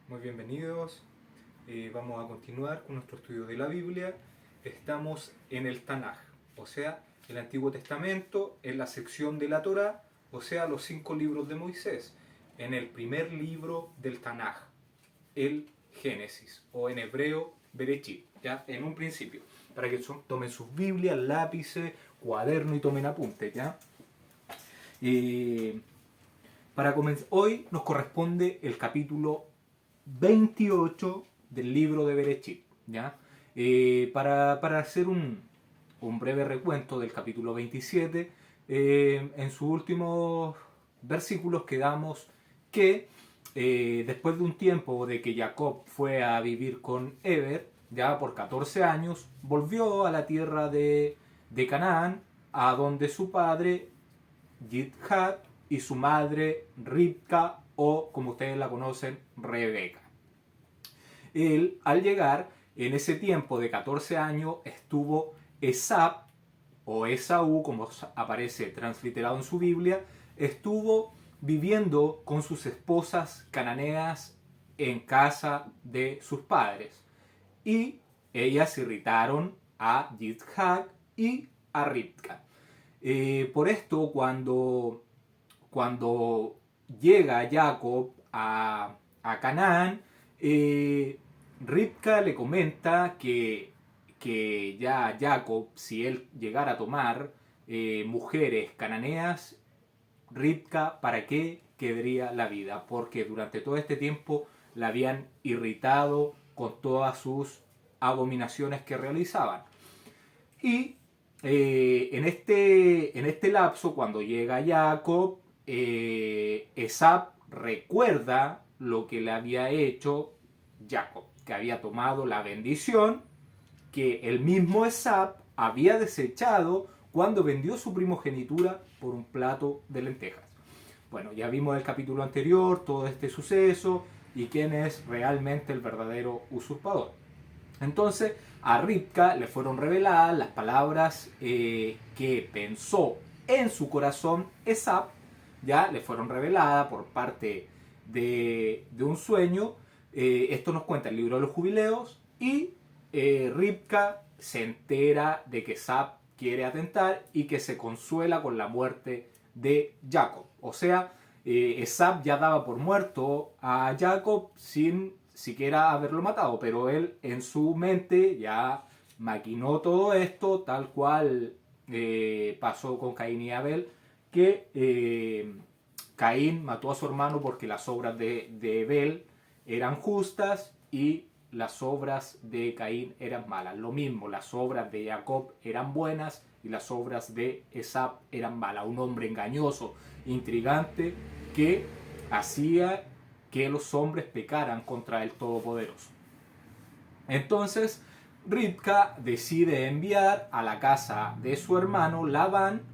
Muy bienvenidos. Vamos a continuar con nuestro estudio de la Biblia. Estamos en el Tanaj, o sea, el Antiguo Testamento, en la sección de la Torá, o sea, los 5 libros de Moisés, en el primer libro del Tanaj, el Génesis, o en hebreo, Berechit, ya, en un principio, para que tomen sus Biblias, lápices, cuaderno y tomen apuntes, ya. Eh, para comenzar, hoy nos corresponde el capítulo 28 del libro de Berechit, ¿ya? Para hacer un breve recuento del capítulo 27, en sus últimos versículos quedamos que después de un tiempo de que Jacob fue a vivir con Eber, ya por 14 años, volvió a la tierra de Canaán, a donde su padre Yitzhak y su madre Ribka, o como ustedes la conocen, Rebeca. Él, al llegar, en ese tiempo de 14 años, estuvo Esab, o Esaú, como aparece transliterado en su Biblia, estuvo viviendo con sus esposas cananeas en casa de sus padres. Y ellas irritaron a Yitzhak y a Ribka. Por esto, cuando llega Jacob a Canaán, Ribka le comenta que ya Jacob, si él llegara a tomar mujeres cananeas, Ribka, ¿para qué querría la vida? Porque durante todo este tiempo la habían irritado con todas sus abominaciones que realizaban. Y en este lapso, cuando llega Jacob, Esab recuerda lo que le había hecho Jacob, que había tomado la bendición que el mismo Esab había desechado cuando vendió su primogenitura por un plato de lentejas. Bueno, ya vimos el capítulo anterior todo este suceso y quién es realmente el verdadero usurpador. Entonces, a Ribka le fueron reveladas las palabras que pensó en su corazón Esab, ya le fueron reveladas por parte de un sueño. Esto nos cuenta el libro de los jubileos. Y Ribka se entera de que Esab quiere atentar y que se consuela con la muerte de Jacob. O sea, Esab ya daba por muerto a Jacob sin siquiera haberlo matado, pero él en su mente ya maquinó todo esto, tal cual pasó con Caín y Abel, que Caín mató a su hermano porque las obras de Abel eran justas y las obras de Caín eran malas. Lo mismo, las obras de Jacob eran buenas y las obras de Esab eran malas. Un hombre engañoso, intrigante, que hacía que los hombres pecaran contra el Todopoderoso. Entonces, Ribka decide enviar a la casa de su hermano Labán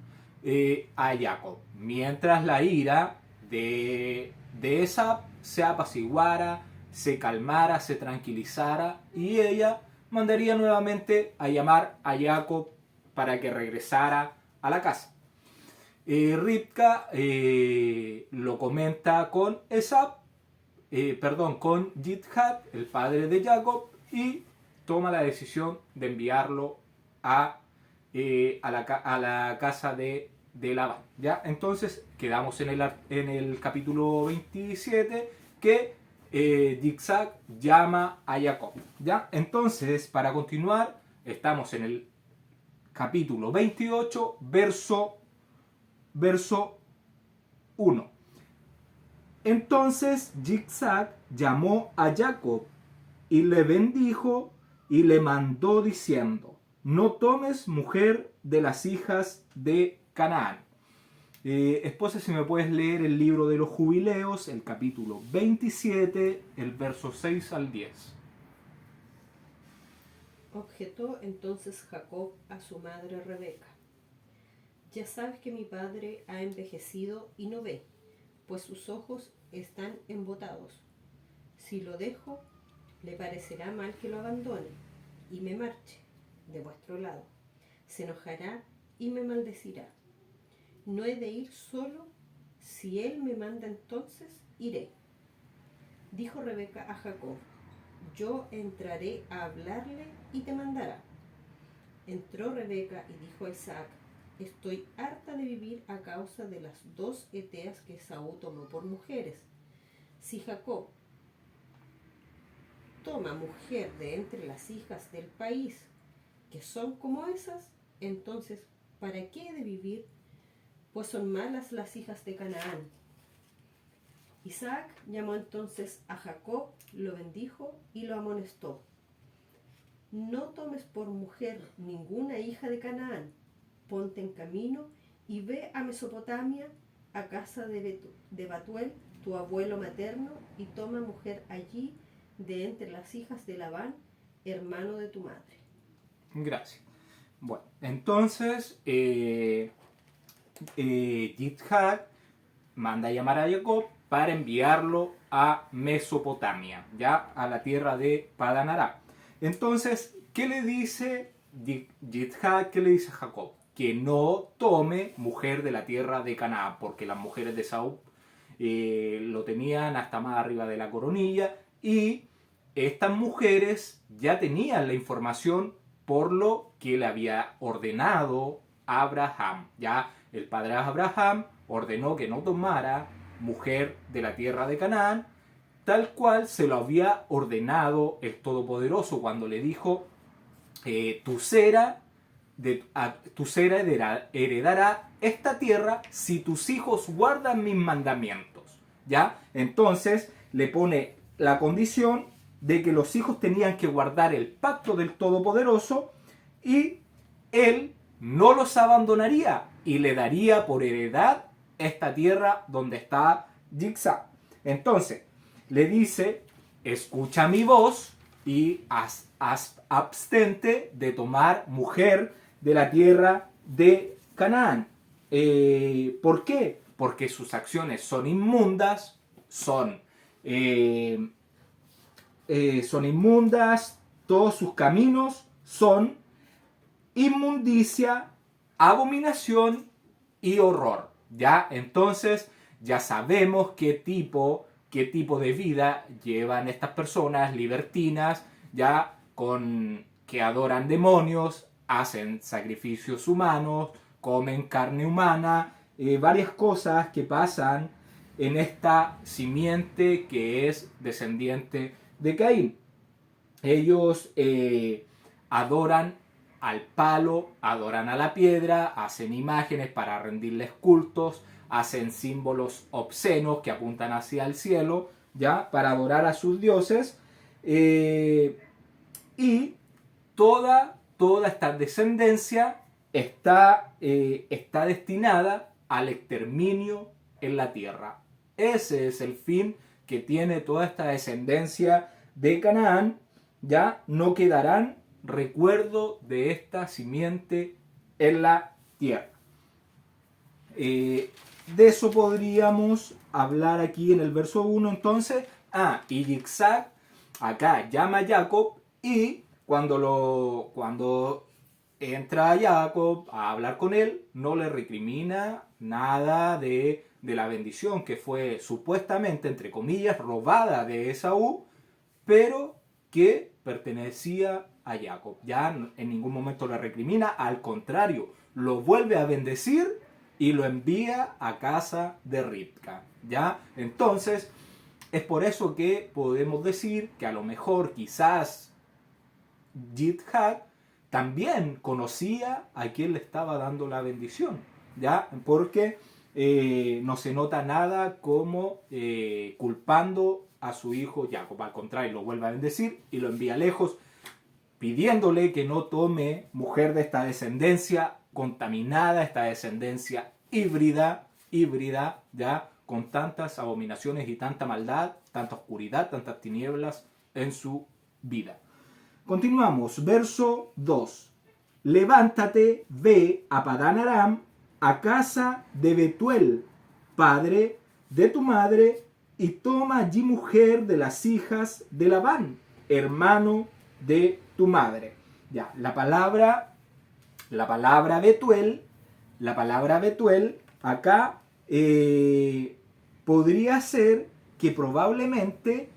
a Jacob, mientras la ira de Esab se apaciguara, se calmara, se tranquilizara, y ella mandaría nuevamente a llamar a Jacob para que regresara a la casa. Ribka lo comenta con Esab, con Yitzhak, el padre de Jacob, y toma la decisión de enviarlo a la casa de Labán. ¿Ya? Entonces quedamos en el capítulo 27 que Yitzhak llama a Jacob. ¿Ya? Entonces, para continuar, estamos en el capítulo 28, verso 1. Entonces Yitzhak llamó a Jacob y le bendijo y le mandó diciendo: no tomes mujer de las hijas de Canaán. Esposa, si me puedes leer el libro de los jubileos, el capítulo 27, el verso 6 al 10. Objetó entonces Jacob a su madre Rebeca: ya sabes que mi padre ha envejecido y no ve, pues sus ojos están embotados. Si lo dejo, le parecerá mal que lo abandone y me marche de vuestro lado. Se enojará y me maldecirá. No he de ir solo. Si él me manda, entonces iré. Dijo Rebeca a Jacob: yo entraré a hablarle y te mandará. Entró Rebeca y dijo a Isaac: estoy harta de vivir a causa de las 2 heteas que Esaú tomó por mujeres. Si Jacob toma mujer de entre las hijas del país, que son como esas, entonces, ¿para qué he de vivir? Pues son malas las hijas de Canaán. Isaac llamó entonces a Jacob, lo bendijo y lo amonestó: no tomes por mujer ninguna hija de Canaán, ponte en camino y ve a Mesopotamia, a casa de Batuel, tu abuelo materno, y toma mujer allí de entre las hijas de Labán, hermano de tu madre. Gracias. Bueno, entonces Yitzhak manda a llamar a Jacob para enviarlo a Mesopotamia, ya a la tierra de Padan Aram. Entonces, ¿qué le dice Yitzhak? ¿Qué le dice Jacob? Que no tome mujer de la tierra de Canaán, porque las mujeres de Saúl lo tenían hasta más arriba de la coronilla, y estas mujeres ya tenían la información por lo que le había ordenado Abraham. Ya el padre Abraham ordenó que no tomara mujer de la tierra de Canaán, tal cual se lo había ordenado el Todopoderoso cuando le dijo: tu cera heredará esta tierra si tus hijos guardan mis mandamientos. ¿Ya? Entonces le pone la condición de que los hijos tenían que guardar el pacto del Todopoderoso, y él no los abandonaría y le daría por heredad esta tierra donde está Yitzhak. Entonces le dice: escucha mi voz y abstente de tomar mujer de la tierra de Canaán. ¿Por qué? Porque sus acciones son inmundas, son inmundas, todos sus caminos son inmundicia, abominación y horror. ¿Ya? Entonces ya sabemos qué tipo de vida llevan estas personas libertinas, ya, que adoran demonios, hacen sacrificios humanos, comen carne humana, varias cosas que pasan en esta simiente que es descendiente de Caín. Ellos adoran al palo, adoran a la piedra, hacen imágenes para rendirles cultos, hacen símbolos obscenos que apuntan hacia el cielo, ya, para adorar a sus dioses, y toda esta descendencia está destinada al exterminio en la tierra. Ese es el fin que tiene toda esta descendencia de Canaán. Ya no quedarán recuerdo de esta simiente en la tierra. De eso podríamos hablar aquí en el verso 1. Entonces, y Yitzhak acá llama a Jacob, y cuando entra Jacob a hablar con él, no le recrimina nada de la bendición que fue supuestamente, entre comillas, robada de Esaú, pero que pertenecía a Jacob. Ya en ningún momento le recrimina, al contrario, lo vuelve a bendecir y lo envía a casa de Ribca. ¿Ya? Entonces, es por eso que podemos decir que a lo mejor quizás Yitzhak también conocía a quien le estaba dando la bendición, ¿ya? Porque no se nota nada como culpando a su hijo Jacob. Al contrario, lo vuelve a bendecir y lo envía lejos, pidiéndole que no tome mujer de esta descendencia contaminada, esta descendencia híbrida, ¿ya? Con tantas abominaciones y tanta maldad, tanta oscuridad, tantas tinieblas en su vida. Continuamos, verso 2. Levántate, ve a Padán Aram, a casa de Betuel, padre de tu madre, y toma allí mujer de las hijas de Labán, hermano de tu madre. Ya, la palabra Betuel acá podría ser que probablemente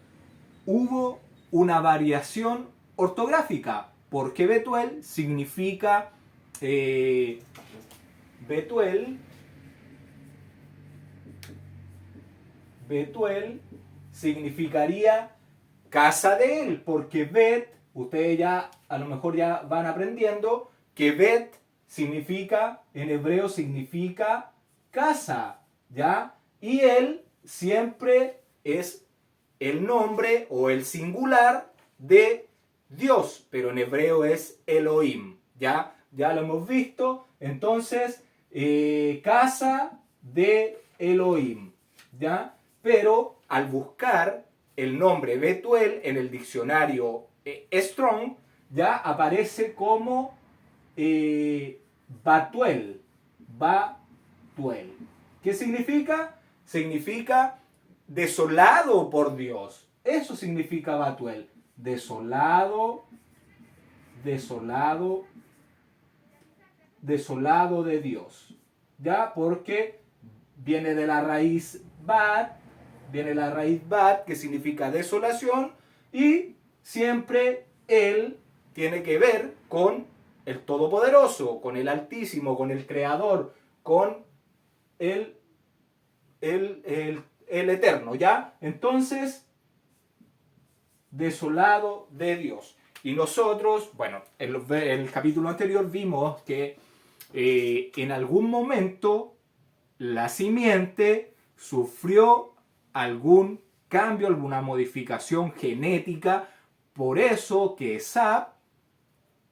hubo una variación ortográfica, porque Betuel significa Betuel significaría casa de él, porque Bet, ustedes ya a lo mejor ya van aprendiendo que Bet significa, en hebreo significa casa, ¿ya? Y él siempre es el nombre o el singular de Dios, pero en hebreo es Elohim, ¿ya? Ya lo hemos visto, entonces, casa de Elohim, ¿ya? Pero al buscar el nombre Betuel en el diccionario Strong, ya aparece como Batuel. Batuel. ¿Qué significa? Significa desolado por Dios. Eso significa Batuel. Desolado, desolado, desolado de Dios. ¿Ya? Porque viene de la raíz Bat, que significa desolación, y siempre él tiene que ver con el Todopoderoso, con el Altísimo, con el Creador, con el Eterno, ¿ya? Entonces, desolado de Dios. Y nosotros, bueno, en el capítulo anterior vimos que en algún momento la simiente sufrió algún cambio, alguna modificación genética, por eso que Esab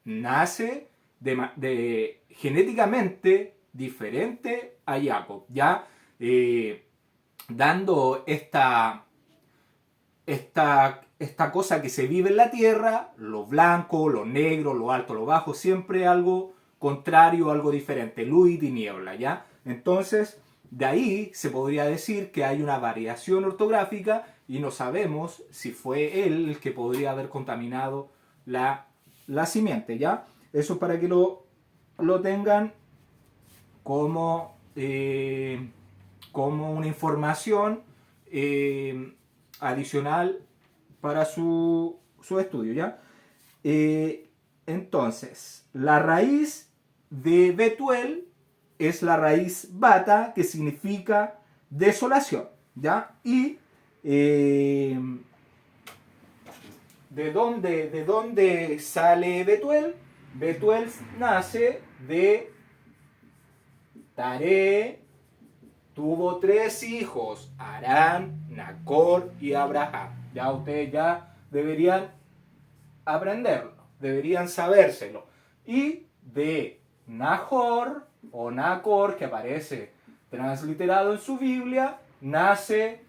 nace genéticamente diferente a Jacob, ya dando esta cosa que se vive en la tierra, lo blanco, lo negro, lo alto, lo bajo, siempre algo contrario, algo diferente, luz y tiniebla, ¿ya? Entonces, de ahí se podría decir que hay una variación ortográfica y no sabemos si fue él el que podría haber contaminado la simiente, ¿ya? Eso para que lo tengan como, como una información adicional para su estudio, ¿ya? Entonces, la raíz de Betuel es la raíz bata, que significa desolación, ¿ya? Y ¿de dónde sale Betuel? Betuel nace de Taré, tuvo 3 hijos, Arán, Nacor y Abraham. Ya ustedes ya deberían aprenderlo, deberían sabérselo. Y de Nahor o Nacor, que aparece transliterado en su Biblia, nace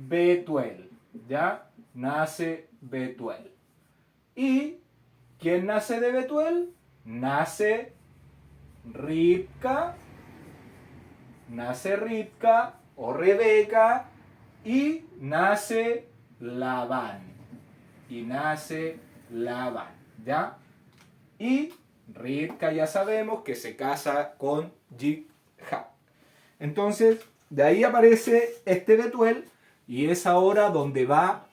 Betuel, ¿ya? Nace Betuel. ¿Y quién nace de Betuel? Nace Ribca o Rebeca, y nace Labán. ¿Ya? Y Ribca ya sabemos que se casa con Jidha. Entonces, de ahí aparece este Betuel, y es ahora donde va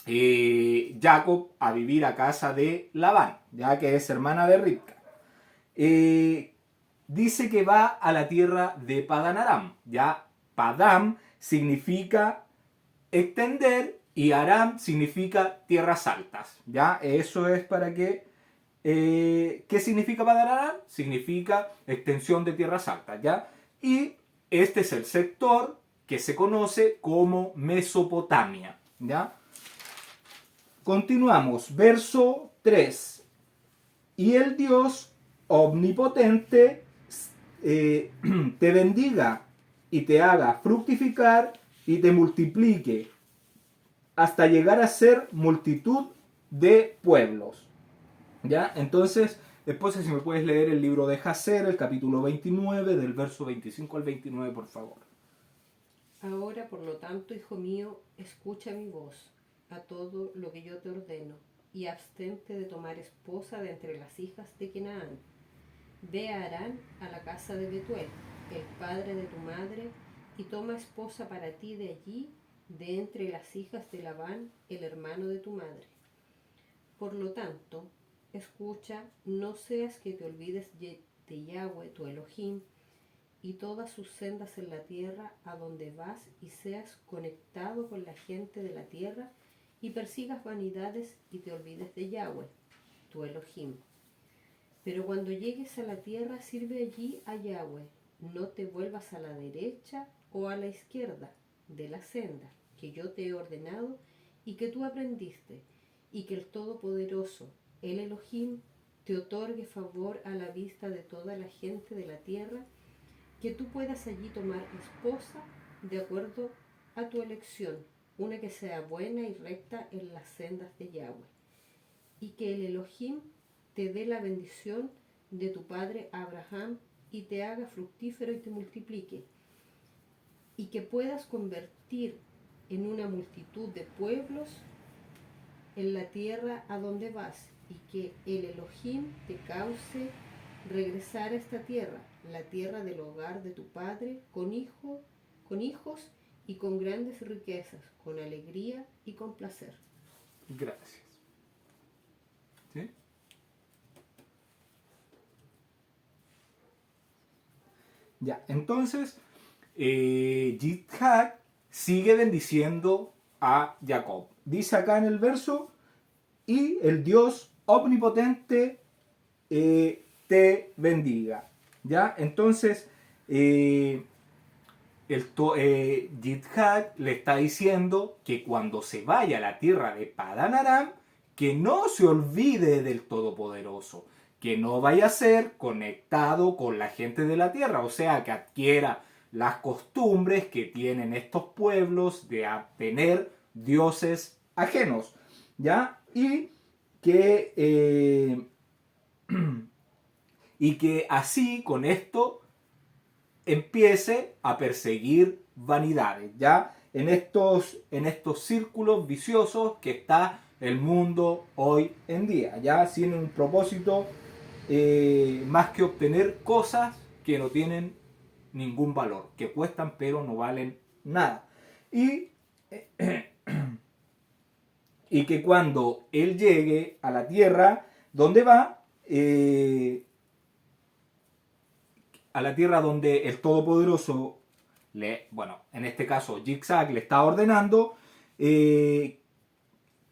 Jacob a vivir a casa de Labán, ya que es hermana de Ribca. Dice que va a la tierra de Padan Aram. Ya Padam significa extender y Aram significa tierras altas. Ya eso es para que ¿qué significa Padan Aram? Significa extensión de tierras altas, ¿ya? Y este es el sector que se conoce como Mesopotamia, ¿ya? Continuamos, verso 3. Y el Dios omnipotente te bendiga y te haga fructificar y te multiplique hasta llegar a ser multitud de pueblos. ¿Ya? Entonces, después si me puedes leer el libro de Jacer, el capítulo 29, del verso 25 al 29, por favor. Ahora, por lo tanto, hijo mío, escucha mi voz a todo lo que yo te ordeno, y abstente de tomar esposa de entre las hijas de Canaán. Ve a Harán, a la casa de Betuel, el padre de tu madre, y toma esposa para ti de allí, de entre las hijas de Labán, el hermano de tu madre. Por lo tanto, escucha, no seas que te olvides de Yahweh, tu Elohim, y todas sus sendas en la tierra a donde vas, y seas conectado con la gente de la tierra, y persigas vanidades y te olvides de Yahweh, tu Elohim. Pero cuando llegues a la tierra, sirve allí a Yahweh. No te vuelvas a la derecha o a la izquierda de la senda que yo te he ordenado y que tú aprendiste, y que el Todopoderoso, el Elohim, te otorgue favor a la vista de toda la gente de la tierra, que tú puedas allí tomar esposa de acuerdo a tu elección, una que sea buena y recta en las sendas de Yahweh, y que el Elohim te dé la bendición de tu padre Abraham y te haga fructífero y te multiplique, y que puedas convertir en una multitud de pueblos en la tierra a donde vas, y que el Elohim te cause regresar a esta tierra, la tierra del hogar de tu padre, con hijos y con grandes riquezas, con alegría y con placer. Gracias. ¿Sí? Ya, entonces, Yitzhak sigue bendiciendo a Jacob. Dice acá en el verso, y el Dios omnipotente te bendiga. ¿Ya? Entonces, Yitzhak le está diciendo que cuando se vaya a la tierra de Padán Aram, que no se olvide del Todopoderoso, que no vaya a ser conectado con la gente de la tierra, o sea, que adquiera las costumbres que tienen estos pueblos de tener dioses ajenos, ¿ya? Y que así, con esto, empiece a perseguir vanidades, ¿ya? En estos círculos viciosos que está el mundo hoy en día, ¿ya? Sin un propósito más que obtener cosas que no tienen ningún valor, que cuestan pero no valen nada. Y que cuando él llegue a la tierra donde va, a la tierra donde el Todopoderoso, en este caso Yitzhak le está ordenando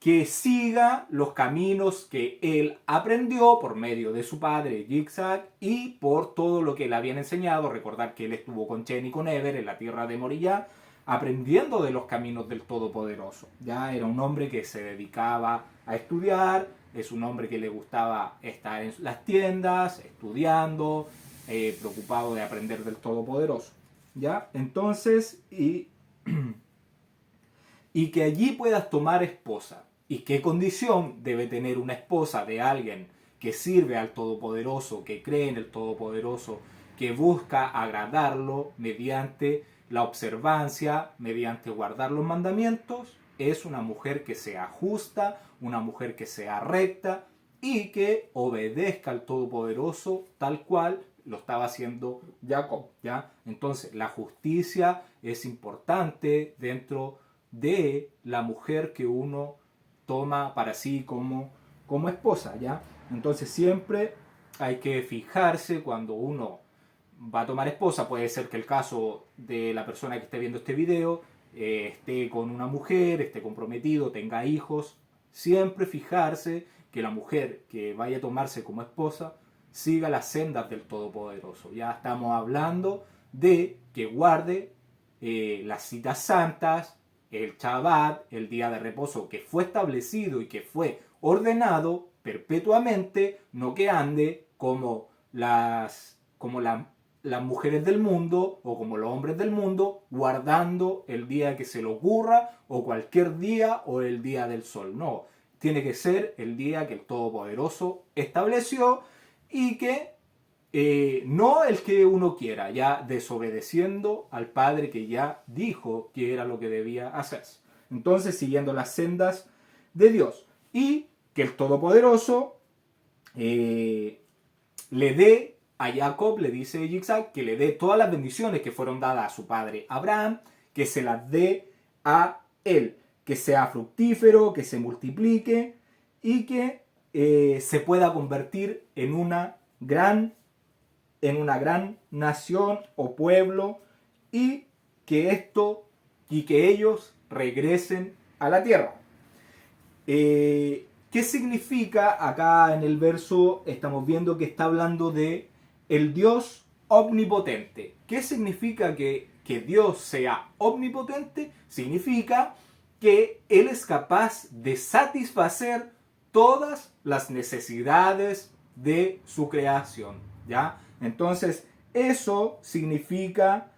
que siga los caminos que él aprendió por medio de su padre Yitzhak y por todo lo que le habían enseñado. Recordar que él estuvo con Chen y con Eber en la tierra de Moriah, aprendiendo de los caminos del Todopoderoso. Ya era un hombre que se dedicaba a estudiar, es un hombre que le gustaba estar en las tiendas, estudiando, preocupado de aprender del Todopoderoso. ¿Ya? Entonces, y que allí puedas tomar esposa. ¿Y qué condición debe tener una esposa de alguien que sirve al Todopoderoso, que cree en el Todopoderoso, que busca agradarlo mediante la observancia, mediante guardar los mandamientos? Es una mujer que sea justa, una mujer que sea recta y que obedezca al Todopoderoso tal cual lo estaba haciendo Jacob, ¿ya? Entonces, la justicia es importante dentro de la mujer que uno toma para sí como esposa, ¿ya? Entonces, siempre hay que fijarse cuando uno va a tomar esposa. Puede ser que el caso de la persona que esté viendo este video esté con una mujer, esté comprometido, tenga hijos. Siempre fijarse que la mujer que vaya a tomarse como esposa siga las sendas del Todopoderoso. Ya estamos hablando de que guarde las citas santas, el Shabbat, el día de reposo que fue establecido y que fue ordenado perpetuamente, no que ande como las mujeres del mundo o como los hombres del mundo, guardando el día que se le ocurra o cualquier día o el día del sol. No, tiene que ser el día que el Todopoderoso estableció y que no el que uno quiera, ya desobedeciendo al Padre que ya dijo que era lo que debía hacer. Entonces, siguiendo las sendas de Dios. Y que el Todopoderoso le dé a Jacob, le dice Yitzhak, que le dé todas las bendiciones que fueron dadas a su padre Abraham, que se las dé a Él, que sea fructífero, que se multiplique y que se pueda convertir en una gran nación o pueblo y que ellos regresen a la tierra. ¿Qué significa? Acá en el verso estamos viendo que está hablando de el Dios omnipotente. ¿Qué significa que Dios sea omnipotente? Significa que Él es capaz de satisfacer todas las necesidades de su creación, ¿ya? Entonces, eso significa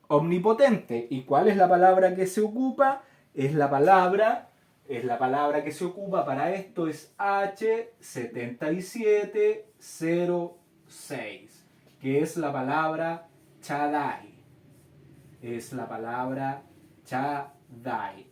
omnipotente. ¿Y cuál es la palabra que se ocupa? Es la palabra que se ocupa para esto es H7706, que es la palabra Shaddai. Es la palabra Shaddai.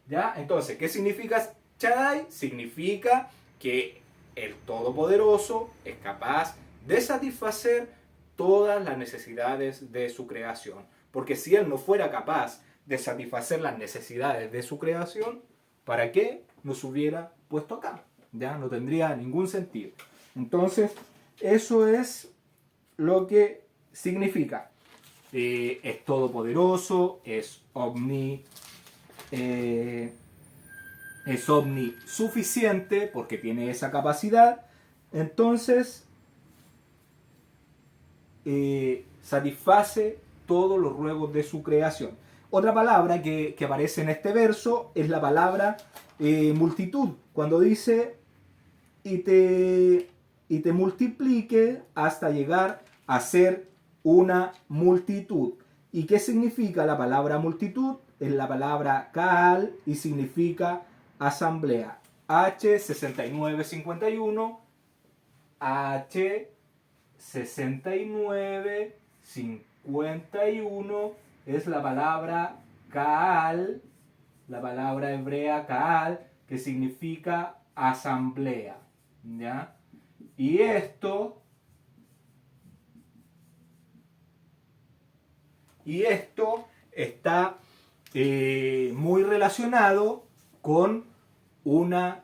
¿Ya? Entonces, ¿qué significa Shaddai? Significa que el Todopoderoso es capaz de satisfacer todas las necesidades de su creación. Porque si Él no fuera capaz de satisfacer las necesidades de su creación, ¿para qué nos hubiera puesto acá? Ya no tendría ningún sentido. Entonces, eso es lo que significa. Es todopoderoso, es omnisuficiente porque tiene esa capacidad. Entonces, satisface todos los ruegos de su creación. Otra palabra que aparece en este verso es la palabra multitud. Cuando dice y te multiplique hasta llegar a ser una multitud. ¿Y qué significa la palabra multitud? Es la palabra Kaal y significa asamblea. H6951, H6951 es la palabra Kaal, la palabra hebrea Kaal, que significa asamblea, ¿ya? Y esto está muy relacionado con una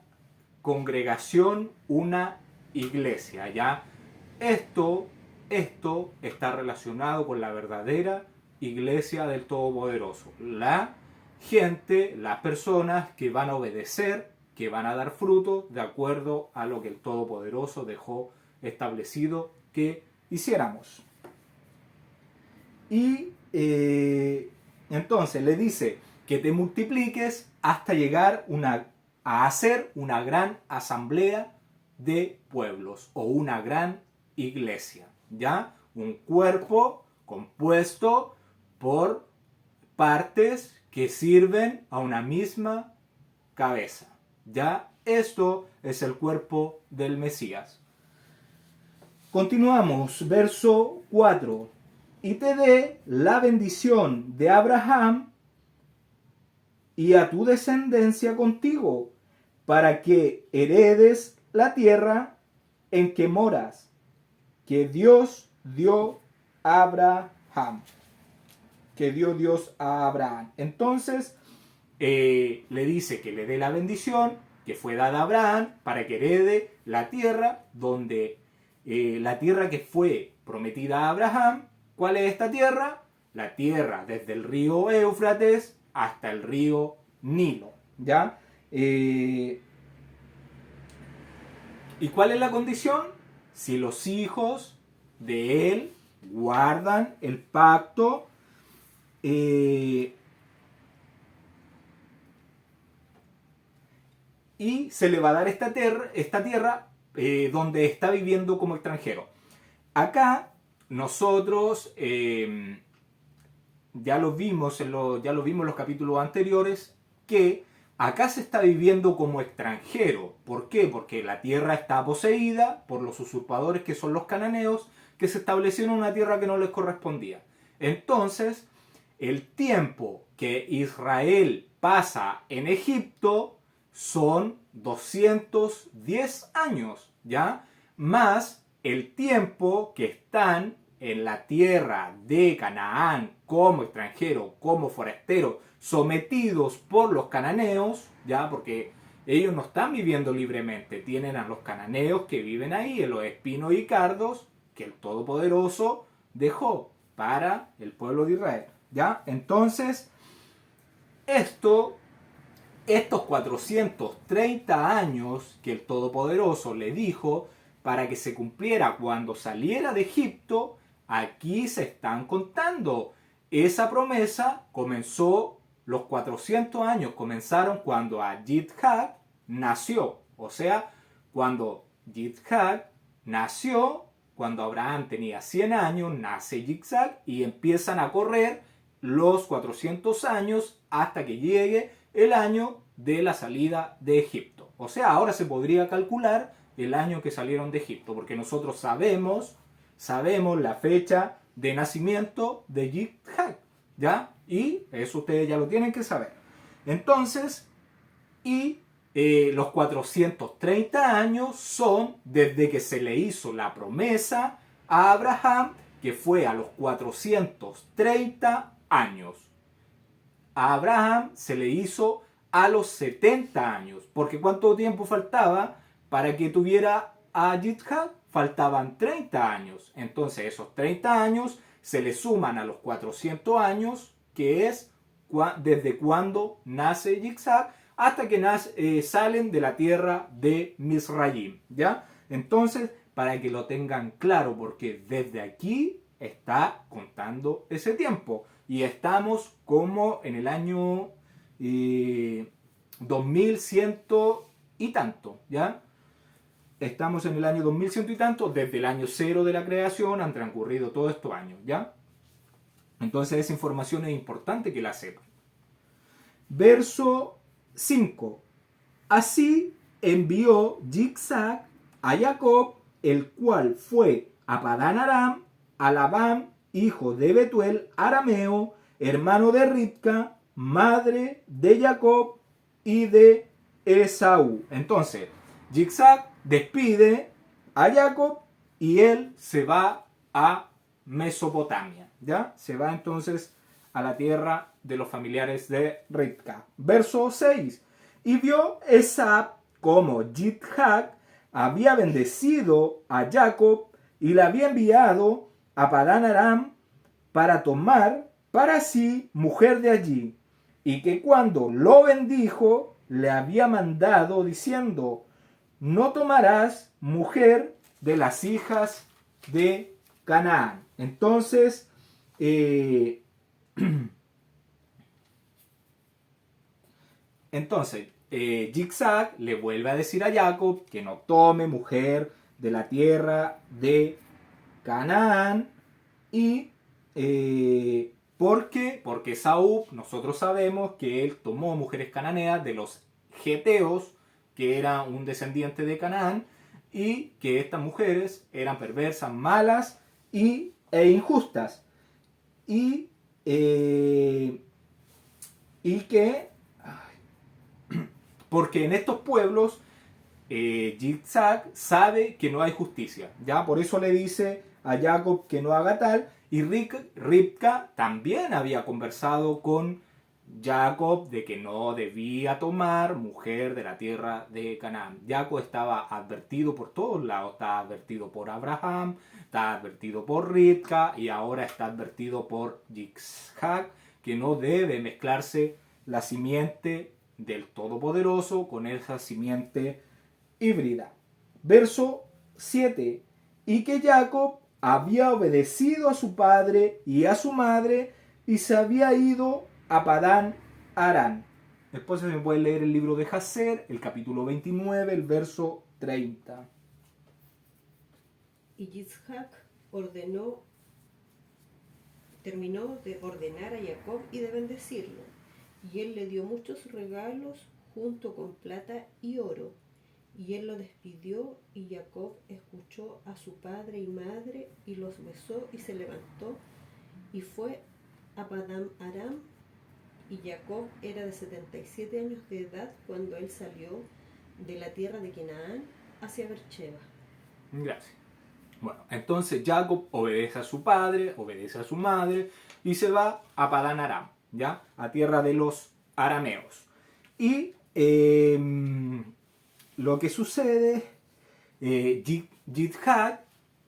congregación, una iglesia, ¿ya? Esto está relacionado con la verdadera iglesia del Todopoderoso. La gente, las personas que van a obedecer, que van a dar fruto de acuerdo a lo que el Todopoderoso dejó establecido que hiciéramos. Y entonces le dice que te multipliques hasta llegar a hacer una gran asamblea de pueblos o una gran iglesia, ¿ya? Un cuerpo compuesto por partes que sirven a una misma cabeza, ¿ya? Esto es el cuerpo del Mesías. Continuamos, verso 4. Y te dé la bendición de Abraham y a tu descendencia contigo, para que heredes la tierra en que moras, que Dios dio a Abraham. Que dio Dios a Abraham. Entonces, le dice que le dé la bendición que fue dada a Abraham para que herede la tierra donde la tierra que fue prometida a Abraham. ¿Cuál es esta tierra? La tierra desde el río Éufrates hasta el río Nilo, ¿ya? ¿Y cuál es la condición? Si los hijos de él guardan el pacto y se le va a dar esta tierra donde está viviendo como extranjero. Acá nosotros ya lo vimos en los capítulos anteriores, que acá se está viviendo como extranjero. ¿Por qué? Porque la tierra está poseída por los usurpadores que son los cananeos, que se establecieron en una tierra que no les correspondía. Entonces, el tiempo que Israel pasa en Egipto son 210 años, ¿ya? Más el tiempo que están en la tierra de Canaán como extranjero, como forastero, sometidos por los cananeos, ya, porque ellos no están viviendo libremente, tienen a los cananeos que viven ahí, en los espinos y cardos que el Todopoderoso dejó para el pueblo de Israel, ya. Entonces, estos 430 años que el Todopoderoso le dijo para que se cumpliera cuando saliera de Egipto, aquí se están contando. Esa promesa comenzó, los 400 años comenzaron cuando Yitzhak nació. O sea, cuando Yitzhak nació, cuando Abraham tenía 100 años, nace Yitzhak y empiezan a correr los 400 años hasta que llegue el año de la salida de Egipto. O sea, ahora se podría calcular el año que salieron de Egipto, porque nosotros sabemos la fecha de nacimiento de Yitzhak, ¿ya? Y eso ustedes ya lo tienen que saber. Entonces, los 430 años son desde que se le hizo la promesa a Abraham, que fue a los 430 años. A Abraham se le hizo a los 70 años, porque ¿cuánto tiempo faltaba para que tuviera a Yitzhak? Faltaban 30 años. Entonces esos 30 años se le suman a los 400 años, que es desde cuando nace Yitzhak hasta que salen de la tierra de Misraim, ¿ya? Entonces, para que lo tengan claro, porque desde aquí está contando ese tiempo. Y estamos como en el año 2100 y tanto, ¿ya? Estamos en el año 2100 y tanto, desde el año 0 de la creación han transcurrido todos estos años, ¿ya? Entonces esa información es importante que la sepan. Verso 5. Así envió Yitzhak a Jacob, el cual fue a Padán Aram, a Labán, hijo de Betuel, arameo, hermano de Ribca, madre de Jacob y de Esaú. Entonces, Yitzhak despide a Jacob y él se va a Mesopotamia, ¿ya? Se va entonces a la tierra de los familiares de Ribca. Verso 6. Y vio Esab como Yitzhak había bendecido a Jacob y le había enviado a Padán Aram para tomar para sí mujer de allí, y que cuando lo bendijo le había mandado diciendo: no tomarás mujer de las hijas de Canaán. Entonces, Yitzhak le vuelve a decir a Jacob que no tome mujer de la tierra de Canaán. Y ¿por qué? Porque Esaú, nosotros sabemos que él tomó mujeres cananeas de los geteos, que era un descendiente de Canaán, y que estas mujeres eran perversas, malas e injustas. Y que porque en estos pueblos Yitzhak sabe que no hay justicia, ya por eso le dice a Jacob que no haga tal. Y Ribca también había conversado con Jacob de que no debía tomar mujer de la tierra de Canaán. Jacob estaba advertido por todos lados, estaba advertido por Abraham, está advertido por Ribca y ahora está advertido por Yitzhak, que no debe mezclarse la simiente del Todopoderoso con esa simiente híbrida. Verso 7. Y que Jacob había obedecido a su padre y a su madre y se había ido a Padán Aram. Después se me puede leer el libro de Jaser, el capítulo 29, el verso 30. Y Yitzhak terminó de ordenar a Jacob y de bendecirlo. Y él le dio muchos regalos junto con plata y oro. Y él lo despidió, y Jacob escuchó a su padre y madre, y los besó, y se levantó, y fue a Padán Aram. Y Jacob era de 77 años de edad cuando él salió de la tierra de Canaán hacia Beersheba. Gracias. Bueno, entonces Jacob obedece a su padre, obedece a su madre y se va a Padán Aram, ¿ya? A tierra de los arameos. Y lo que sucede, Yitzhak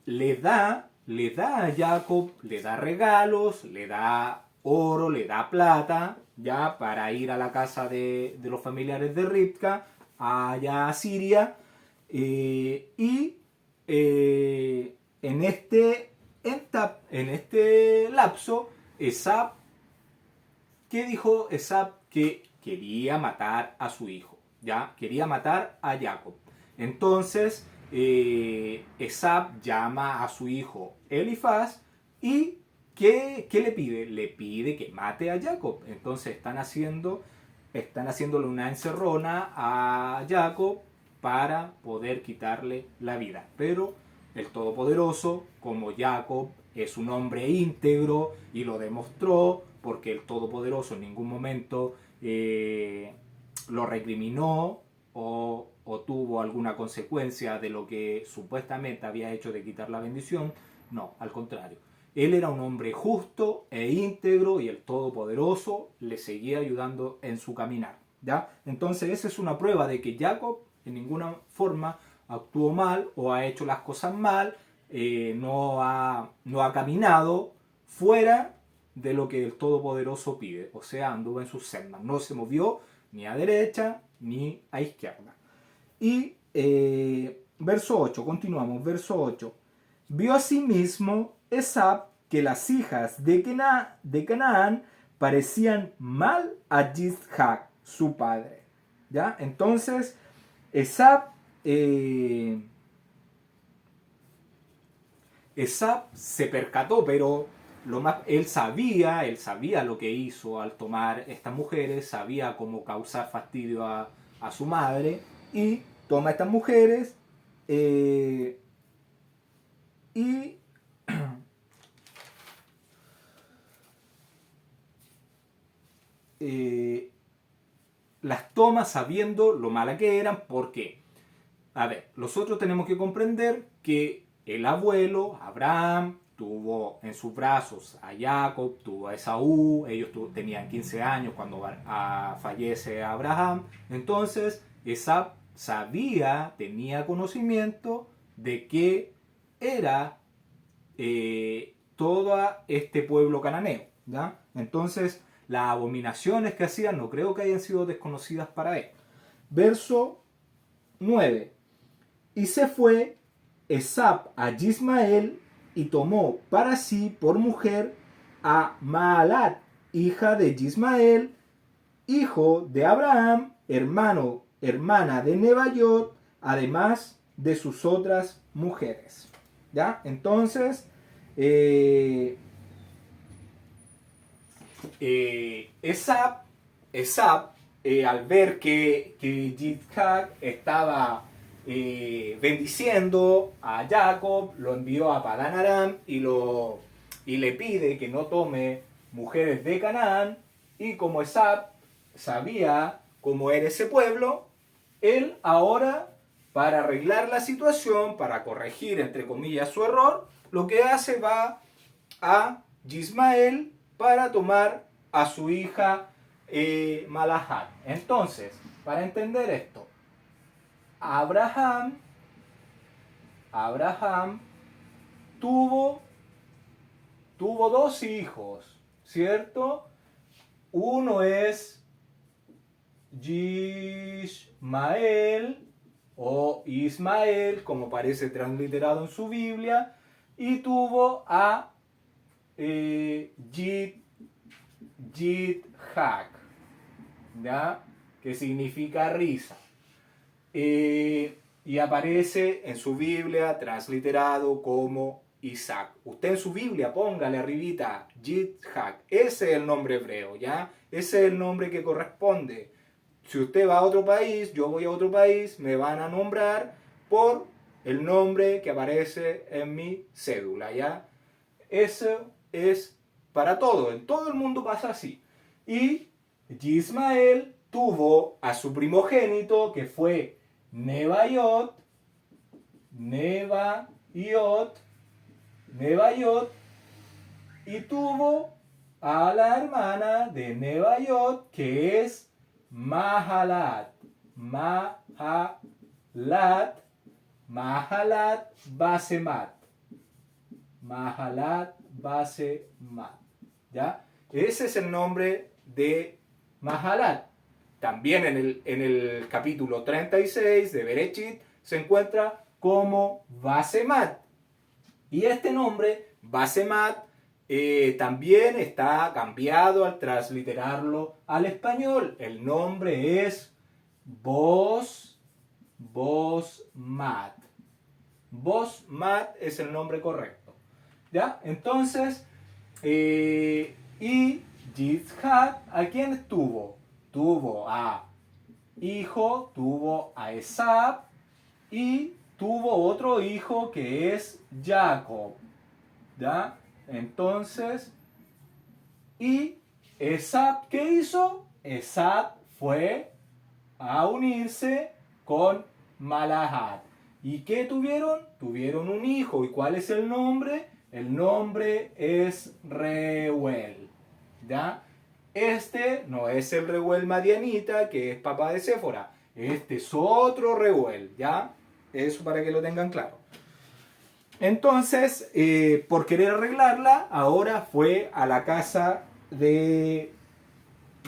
le da a Jacob, le da regalos, le da oro, le da plata, ya para ir a la casa de los familiares de Rivka, allá a Siria, y en este lapso, Esab, ¿qué dijo Esab? Que quería matar a su hijo, ¿ya? Quería matar a Jacob. Entonces, Esab llama a su hijo Elifaz y ¿qué le pide? Le pide que mate a Jacob. Entonces están haciéndole una encerrona a Jacob para poder quitarle la vida. Pero el Todopoderoso, como Jacob es un hombre íntegro y lo demostró, porque el Todopoderoso en ningún momento lo recriminó o tuvo alguna consecuencia de lo que supuestamente había hecho de quitar la bendición. No, al contrario. Él era un hombre justo e íntegro y el Todopoderoso le seguía ayudando en su caminar, ¿ya? Entonces esa es una prueba de que Jacob en ninguna forma actuó mal o ha hecho las cosas mal, no ha caminado fuera de lo que el Todopoderoso pide. O sea, anduvo en sus sendas, no se movió ni a derecha ni a izquierda. Y verso 8, continuamos, verso 8. Vio asimismo Esab que las hijas de Canaán parecían mal a Yitzhak, su padre. ¿Ya? Entonces, Esab se percató, pero él sabía lo que hizo al tomar estas mujeres, sabía cómo causar fastidio a su madre, y toma estas mujeres y las toma sabiendo lo mala que eran. ¿Por qué? A ver, nosotros tenemos que comprender que el abuelo, Abraham, tuvo en sus brazos a Jacob, tuvo a Esaú, ellos tenían 15 años cuando fallece Abraham. Entonces, Esab tenía conocimiento de que era todo este pueblo cananeo, ¿ya? Entonces, las abominaciones que hacían no creo que hayan sido desconocidas para él. Verso 9. Y se fue Esab a Ismael y tomó para sí por mujer a Maalat, hija de Ismael, hijo de Abraham, hermana de Nebaiot, además de sus otras mujeres. ¿Ya? Entonces, Esab, al ver que Yitzhak estaba bendiciendo a Jacob, lo envió a Padán Aram y le pide que no tome mujeres de Canaán. Y como Esab sabía cómo era ese pueblo, él ahora, para arreglar la situación, para corregir entre comillas su error, lo que hace, va a Ismael para tomar a su hija Malahat. Entonces, para entender esto, Abraham tuvo dos hijos, ¿cierto? Uno es Ismael o Ismael, como parece transliterado en su Biblia, y tuvo a Yitzhak, ¿ya? Que significa risa. Y aparece en su Biblia transliterado como Isaac. Usted en su Biblia póngale arribita Yitzhak. Ese es el nombre hebreo, ¿ya? Ese es el nombre que corresponde. Si usted va a otro país, yo voy a otro país, me van a nombrar por el nombre que aparece en mi cédula, ¿ya? Eso es para todo. En todo el mundo pasa así. Y Ismael tuvo a su primogénito, que fue Nebaiot, Nebaiot, y tuvo a la hermana de Nebaiot, que es Mahalat. Mahalat Basemat. Mahalat Basemat. ¿Ya? Ese es el nombre de Mahalat. También en el capítulo 36 de Berechit se encuentra como Basemat. Y este nombre, Basemat, también está cambiado al transliterarlo al español. El nombre es Bosmat. Bosmat es el nombre correcto. ¿Ya? Entonces, y Yitzhak, ¿a quién tuvo? Tuvo a hijo, tuvo a Esab y tuvo otro hijo que es Jacob. ¿Ya? Entonces, y Esab, ¿qué hizo? Esab fue a unirse con Malahat. ¿Y qué tuvieron? Tuvieron un hijo. ¿Y cuál es el nombre? El nombre es Reuel. ¿Ya? Este no es el Reuel madianita, que es papá de Séfora. Este es otro Reuel. ¿Ya? Eso para que lo tengan claro. Entonces, por querer arreglarla, ahora fue a la casa de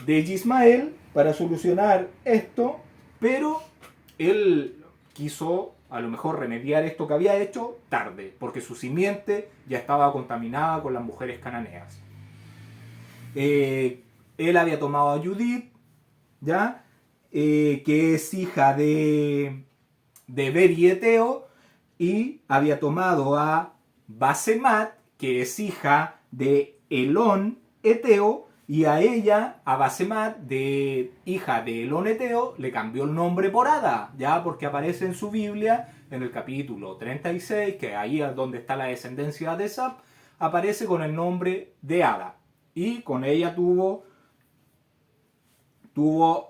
Ismael para solucionar esto, pero él quiso a lo mejor remediar esto que había hecho tarde, porque su simiente ya estaba contaminada con las mujeres cananeas. Él había tomado a Judith, ¿ya? Que es hija de Berieteo, y había tomado a Basemat, que es hija de Elón Eteo, y a ella, a Basemat, de hija de Elón Eteo, le cambió el nombre por Ada, ya porque aparece en su Biblia, en el capítulo 36, que ahí es donde está la descendencia de Esab, aparece con el nombre de Ada. Y con ella tuvo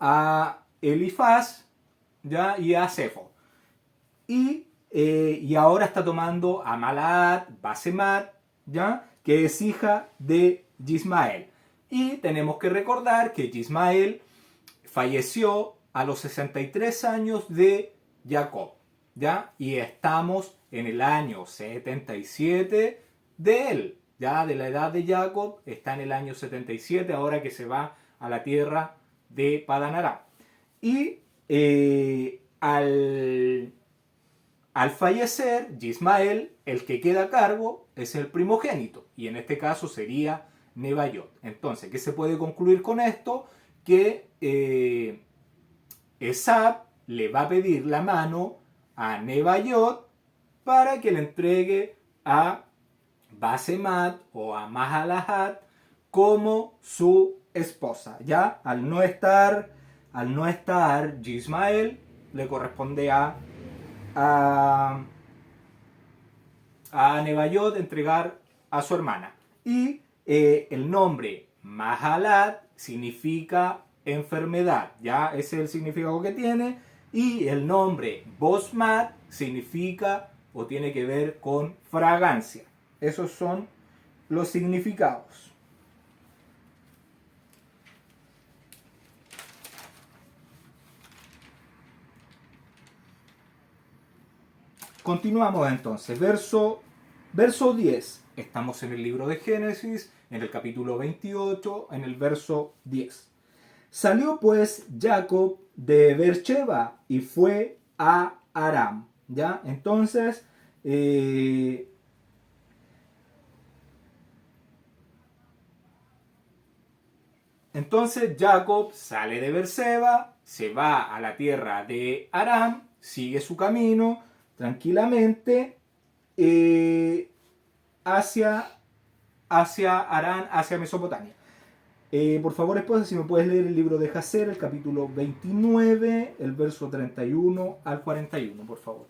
a Elifaz, ¿ya? Y a Sefo. Y ahora está tomando a Malaat, Basemat, ¿ya? Que es hija de Yismael. Y tenemos que recordar que Yismael falleció a los 63 años de Jacob, ¿ya? Y estamos en el año 77 de él, ya de la edad de Jacob, está en el año 77, ahora que se va a la tierra de Padan Aram. Y al fallecer, Yismael, el que queda a cargo es el primogénito, y en este caso sería Nebaiot. Entonces, ¿qué se puede concluir con esto? Que Esab le va a pedir la mano a Nebaiot para que le entregue a Basemat o a Mahalahat como su esposa. Ya al no estar Yismael, le corresponde a Nebaiot entregar a su hermana. Y el nombre Mahalat significa enfermedad, ya ese es el significado que tiene. Y el nombre Bosmat significa o tiene que ver con fragancia. Esos son los significados. Continuamos entonces, verso 10. Estamos en el libro de Génesis, en el capítulo 28, en el verso 10. Salió pues Jacob de Beersheba y fue a Aram. ¿Ya? Entonces, Jacob sale de Beerseba, se va a la tierra de Aram, sigue su camino tranquilamente hacia Arán, hacia Mesopotamia. Por favor, esposa, si me puedes leer el libro de Jacer, el capítulo 29, el verso 31 al 41, por favor.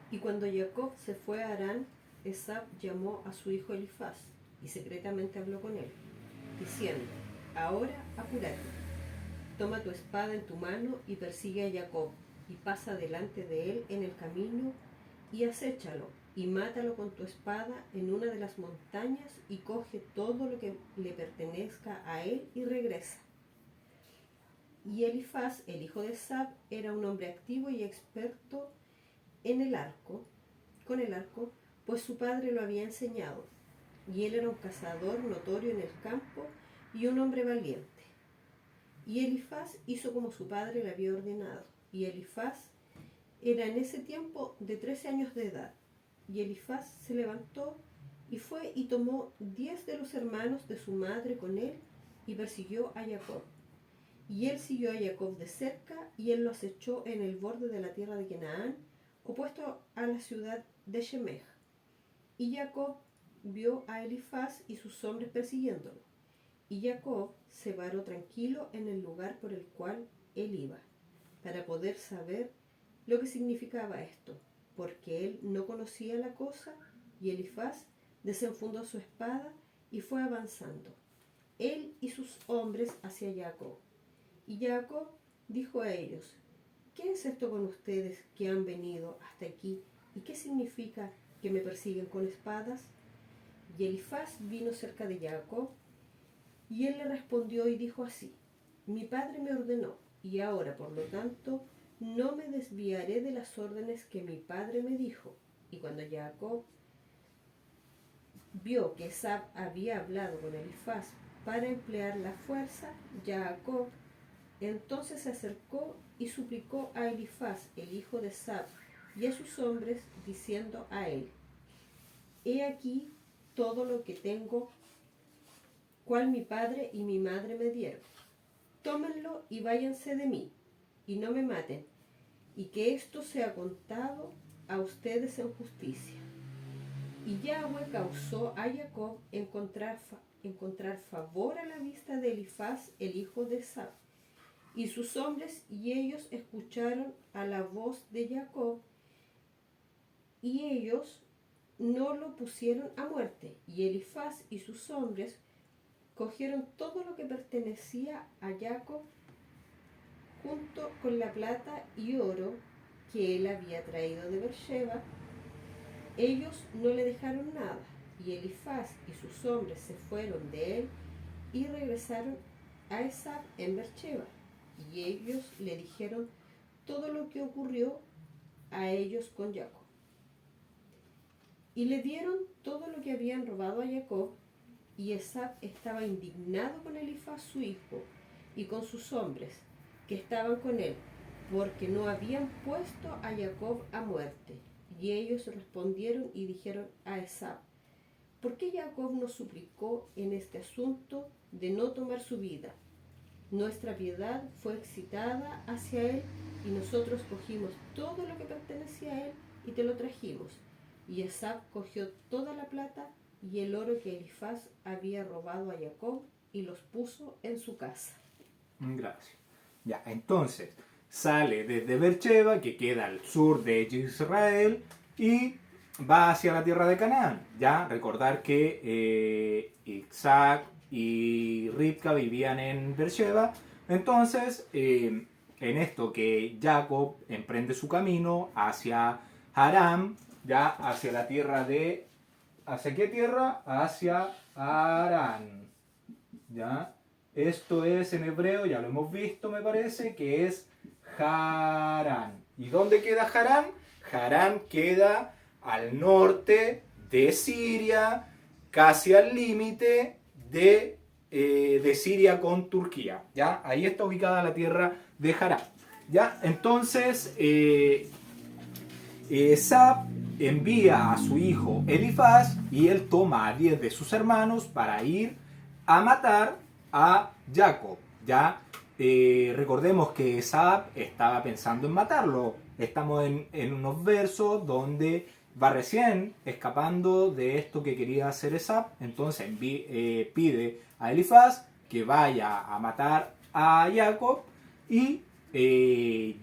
Y cuando Jacob se fue a Harán, Esab llamó a su hijo Elifaz y secretamente habló con él, diciendo: ahora apúrate, toma tu espada en tu mano y persigue a Jacob, y pasa delante de él en el camino y acéchalo, y mátalo con tu espada en una de las montañas, y coge todo lo que le pertenezca a él y regresa. Y Elifaz, el hijo de Saf, era un hombre activo y experto en el arco, con el arco, pues su padre lo había enseñado, y él era un cazador notorio en el campo y un hombre valiente. Y Elifaz hizo como su padre le había ordenado, y Elifaz era en ese tiempo de 13 años de edad. Y Elifaz se levantó y fue y tomó 10 de los hermanos de su madre con él y persiguió a Jacob. Y él siguió a Jacob de cerca, y él lo acechó en el borde de la tierra de Canaán, opuesto a la ciudad de Shemej. Y Jacob vio a Elifaz y sus hombres persiguiéndolo. Y Jacob se paró tranquilo en el lugar por el cual él iba, para poder saber lo que significaba esto, porque él no conocía la cosa. Y Elifaz desenfundó su espada y fue avanzando, él y sus hombres, hacia Jacob. Y Jacob dijo a ellos: ¿Qué es esto con ustedes que han venido hasta aquí? ¿Y qué significa que me persiguen con espadas? Y Elifaz vino cerca de Jacob, y él le respondió y dijo así: Mi padre me ordenó, y ahora, por lo tanto, no me desviaré de las órdenes que mi padre me dijo. Y cuando Jacob vio que Esab había hablado con Elifaz para emplear la fuerza, Jacob entonces se acercó y suplicó a Elifaz, el hijo de Esab, y a sus hombres, diciendo a él: He aquí todo lo que tengo, cual mi padre y mi madre me dieron. Tómenlo y váyanse de mí, y no me maten, y que esto sea contado a ustedes en justicia. Y Yahweh causó a Jacob encontrar favor a la vista de Elifaz, el hijo de Esab, y sus hombres, y ellos escucharon a la voz de Jacob, y ellos no lo pusieron a muerte. Y Elifaz y sus hombres cogieron todo lo que pertenecía a Jacob, junto con la plata y oro que él había traído de Beersheba. Ellos no le dejaron nada. Y Elifaz y sus hombres se fueron de él y regresaron a Esab en Beersheba. Y ellos le dijeron todo lo que ocurrió a ellos con Jacob. Y le dieron todo lo que habían robado a Jacob. Y Esab estaba indignado con Elifaz su hijo y con sus hombres que estaban con él, porque no habían puesto a Jacob a muerte. Y ellos respondieron y dijeron a Esab: ¿Por qué Jacob nos suplicó en este asunto de no tomar su vida? Nuestra piedad fue excitada hacia él, y nosotros cogimos todo lo que pertenecía a él y te lo trajimos. Y Esab cogió toda la plata y el oro que Elifaz había robado a Jacob y los puso en su casa. Gracias. Ya, entonces sale desde Beersheba, que queda al sur de Israel, y va hacia la tierra de Canaán. Ya, recordar que Isaac y Ribca vivían en Beersheba. Entonces, en esto que Jacob emprende su camino hacia Harán, ya hacia la tierra de... ¿Hacia qué tierra? Hacia Harán. ¿Ya? Esto es en hebreo, ya lo hemos visto, me parece, que es Harán. ¿Y dónde queda Harán? Harán queda al norte de Siria, casi al límite de Siria con Turquía. ¿Ya? Ahí está ubicada la tierra de Harán. ¿Ya? Entonces, Esab envía a su hijo Elifaz y él toma a 10 de sus hermanos para ir a matar a Jacob. Ya recordemos que Esab estaba pensando en matarlo. Estamos en unos versos donde va recién escapando de esto que quería hacer Esab. Entonces pide a Elifaz que vaya a matar a Jacob, y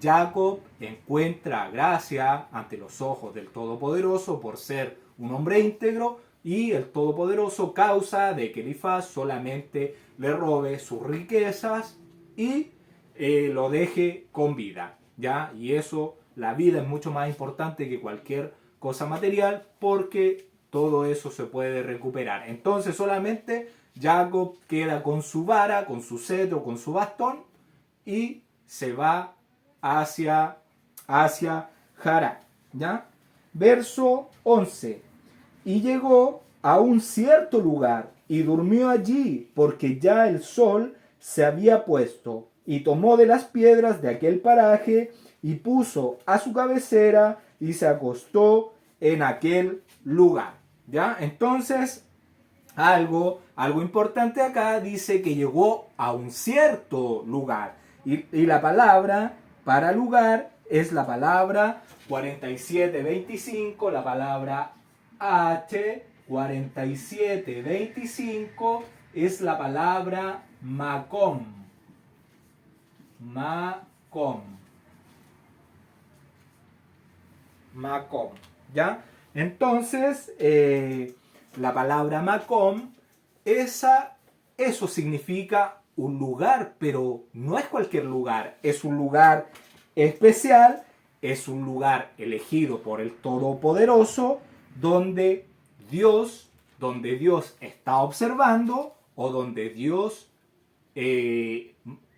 Jacob encuentra gracia ante los ojos del Todopoderoso por ser un hombre íntegro, y el Todopoderoso causa de que Elifaz solamente le robe sus riquezas y lo deje con vida, ¿ya? Y eso, la vida es mucho más importante que cualquier cosa material, porque todo eso se puede recuperar. Entonces solamente Jacob queda con su vara, con su cetro, con su bastón y se va hacia Harán. ¿Ya? Verso 11. Y llegó a un cierto lugar y durmió allí, porque ya el sol se había puesto, y tomó de las piedras de aquel paraje y puso a su cabecera y se acostó en aquel lugar. ¿Ya? Entonces, algo importante acá dice que llegó a un cierto lugar. Y la palabra para lugar es la palabra 4725, la palabra H 4725 es la palabra Macom. Macom. Macom. ¿Ya? Entonces, la palabra Macom, eso significa un lugar, pero no es cualquier lugar, es un lugar especial, es un lugar elegido por el Todopoderoso, donde Dios está observando o donde Dios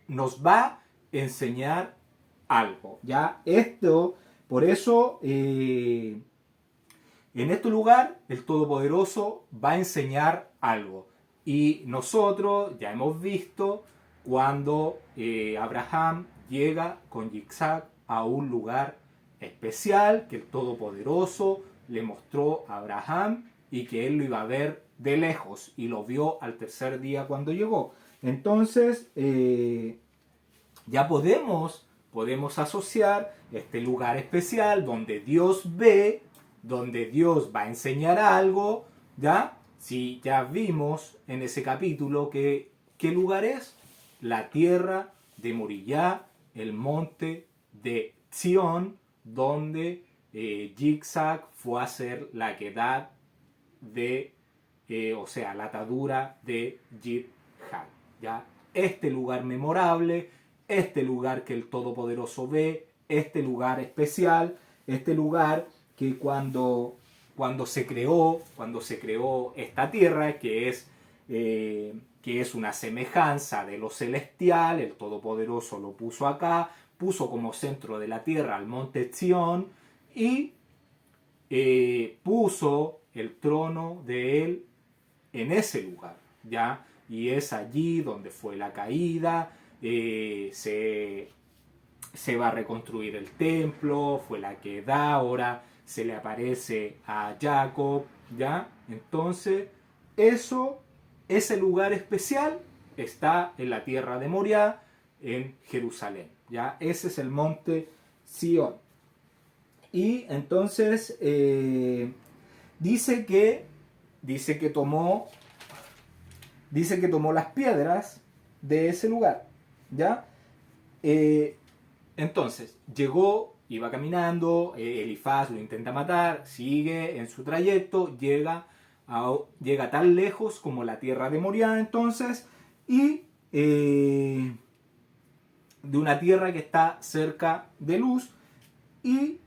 nos va a enseñar algo. ¿Ya? Por eso, en este lugar, el Todopoderoso va a enseñar algo. Y nosotros ya hemos visto cuando Abraham llega con Isaac a un lugar especial que el Todopoderoso le mostró a Abraham y que él lo iba a ver de lejos y lo vio al tercer día cuando llegó. Entonces, ya podemos asociar este lugar especial donde Dios ve, donde Dios va a enseñar algo, ¿ya? Si ya vimos en ese capítulo que ¿qué lugar es? La tierra de Moriah, el monte de Sión, donde Yitzhak fue a hacer la quedad de, la atadura de Yitzhak, ¿ya? Este lugar memorable, este lugar que el Todopoderoso ve, este lugar especial, este lugar que cuando se creó esta tierra, que es una semejanza de lo celestial, el Todopoderoso lo puso acá, puso como centro de la tierra al monte Sión y puso el trono de él en ese lugar, ¿ya? Y es allí donde fue la caída, se va a reconstruir el templo, fue la que da, ahora se le aparece a Jacob, ¿ya? Entonces, ese lugar especial está en la tierra de Moriah, en Jerusalén, ¿ya? Ese es el monte Sión. Y entonces dice que tomó las piedras de ese lugar, ¿ya? Entonces, llegó, iba caminando, Elifaz lo intenta matar, sigue en su trayecto, llega tan lejos como la tierra de Moriah, entonces, y de una tierra que está cerca de Luz, y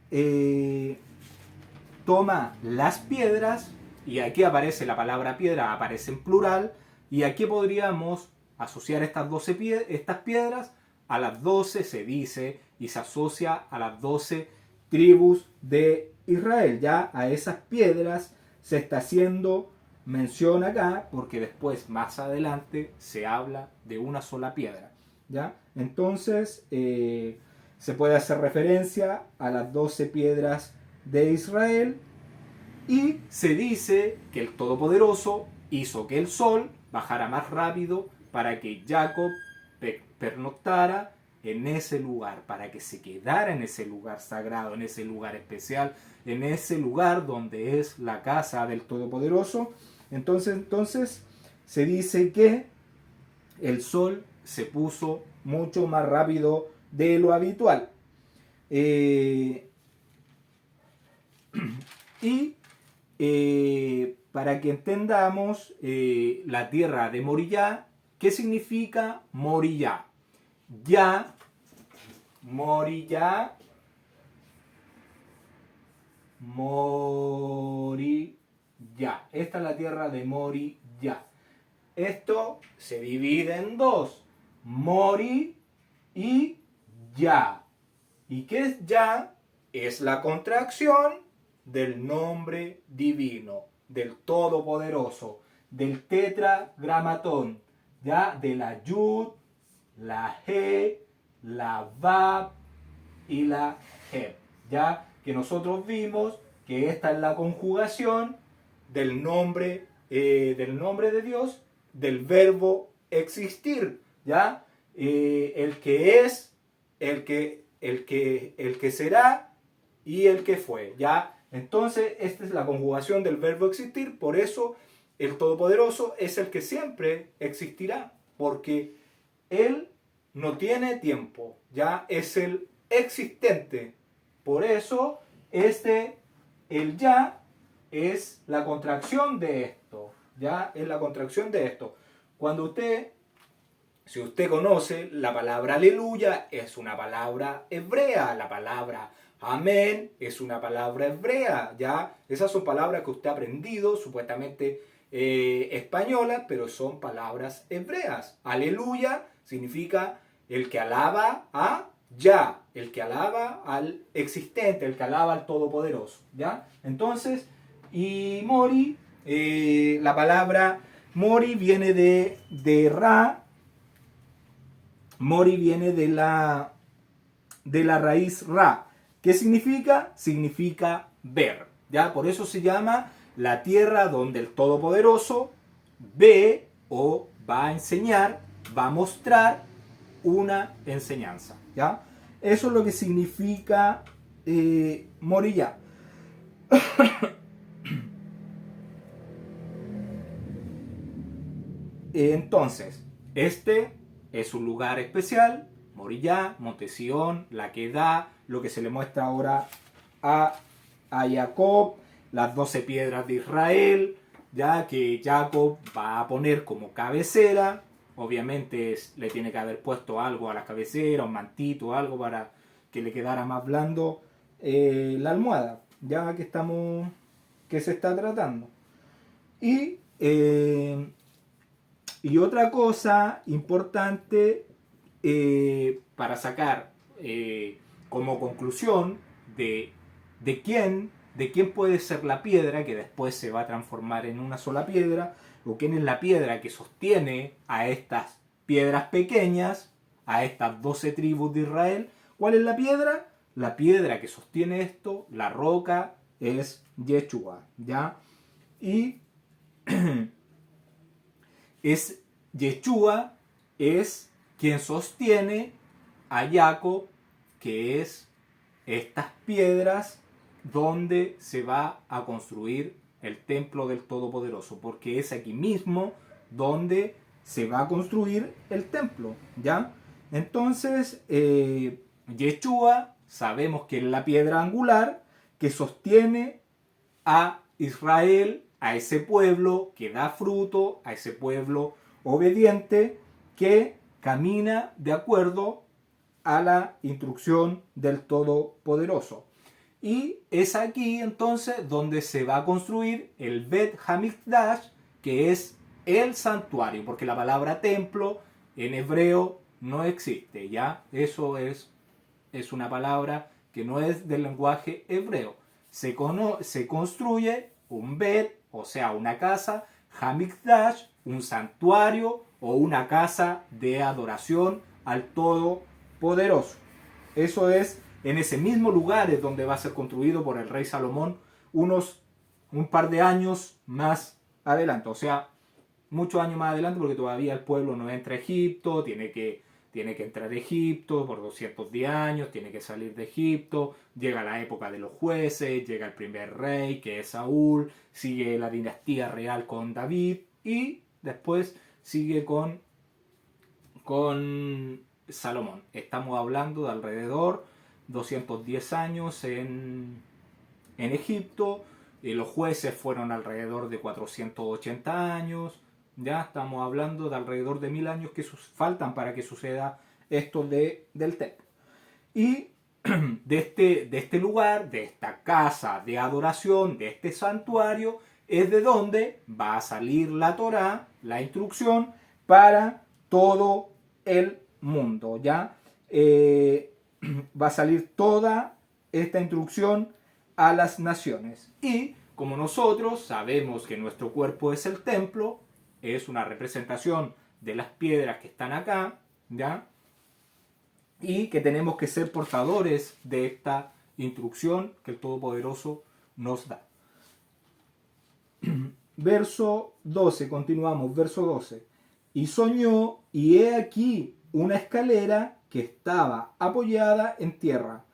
toma las piedras, y aquí aparece la palabra piedra, aparece en plural, y aquí podríamos asociar estas piedras a las 12, se dice, y se asocia a las 12 tribus de Israel. Ya a esas piedras se está haciendo mención acá, porque después, más adelante, se habla de una sola piedra. ¿Ya? Entonces, se puede hacer referencia a las 12 piedras de Israel, y se dice que el Todopoderoso hizo que el sol bajara más rápido para que Jacob pernoctara en ese lugar, para que se quedara en ese lugar sagrado, en ese lugar especial, en ese lugar donde es la casa del Todopoderoso. Entonces se dice que el sol se puso mucho más rápido de lo habitual. Para que entendamos la tierra de Moriah, ¿qué significa Moriah? Moriah Moriyá. Esta es la tierra de Moriyá. Esto se divide en dos. Mori y Ya. ¿Y qué es Ya? Es la contracción del nombre divino, del Todopoderoso, del Tetragramatón, ya, de la Yud, la He, la Vav y la He. Ya que nosotros vimos que esta es la conjugación del nombre de Dios, del verbo existir, ya, el que es, el que será y el que fue, ya. Entonces esta es la conjugación del verbo existir. Por eso el Todopoderoso es el que siempre existirá, porque él no tiene tiempo, ya, es el existente. Por eso el ya es la contracción de esto, ya, es la contracción de esto. Si usted conoce, la palabra aleluya es una palabra hebrea, la palabra amén es una palabra hebrea, ya. Esas son palabras que usted ha aprendido, supuestamente españolas, pero son palabras hebreas. Aleluya significa el que alaba a Ya, el que alaba al existente, el que alaba al Todopoderoso, ya. Entonces, y Mori, la palabra Mori viene de Ra. Mori viene de la raíz Ra. ¿Qué significa? Significa ver. ¿Ya? Por eso se llama la tierra donde el Todopoderoso ve o va a enseñar, va a mostrar una enseñanza. ¿Ya? Eso es lo que significa Moriyá. Entonces, este es un lugar especial, Moriyá, Monte Sión, la Quedá, lo que se le muestra ahora a Jacob, las 12 piedras de Israel, ya que Jacob va a poner como cabecera. Obviamente le tiene que haber puesto algo a la cabecera, un mantito, algo para que le quedara más blando la almohada, ya que se está tratando. Y otra cosa importante para sacar como conclusión de quién puede ser la piedra que después se va a transformar en una sola piedra, o quién es la piedra que sostiene a estas piedras pequeñas, a estas 12 tribus de Israel. ¿Cuál es la piedra? La piedra que sostiene esto, la roca, es Yeshua, ¿ya? Y Yeshua es quien sostiene a Jacob, que es estas piedras donde se va a construir el templo del Todopoderoso, porque es aquí mismo donde se va a construir el templo, ¿ya? Entonces, Yeshua sabemos que es la piedra angular que sostiene a Israel, a ese pueblo que da fruto, a ese pueblo obediente que camina de acuerdo a la instrucción del Todopoderoso. Y es aquí entonces donde se va a construir el Bet Hamikdash, que es el santuario, porque la palabra templo en hebreo no existe, ¿ya? Eso es una palabra que no es del lenguaje hebreo. Se construye un Bet, o sea, una casa, Hamikdash, un santuario o una casa de adoración al Todopoderoso. Eso es en ese mismo lugar es donde va a ser construido por el rey Salomón un par de años más adelante. O sea, muchos años más adelante, porque todavía el pueblo no entra a Egipto, tiene que entrar a Egipto por 210 años, tiene que salir de Egipto, llega la época de los jueces, llega el primer rey, que es Saúl, sigue la dinastía real con David, y después sigue con Salomón. Estamos hablando de alrededor 210 años en Egipto. Los jueces fueron alrededor de 480 años. Ya estamos hablando de alrededor de 1000 años que faltan para que suceda esto del templo. Y de este lugar, de esta casa de adoración, de este santuario, es de donde va a salir la Torá, la instrucción para todo el mundo, ¿ya? Va a salir toda esta instrucción a las naciones. Y como nosotros sabemos que nuestro cuerpo es el templo, es una representación de las piedras que están acá, ¿ya? Y que tenemos que ser portadores de esta instrucción que el Todopoderoso nos da. Verso 12, continuamos, verso 12. Y soñó, y he aquí una escalera que estaba apoyada en tierra,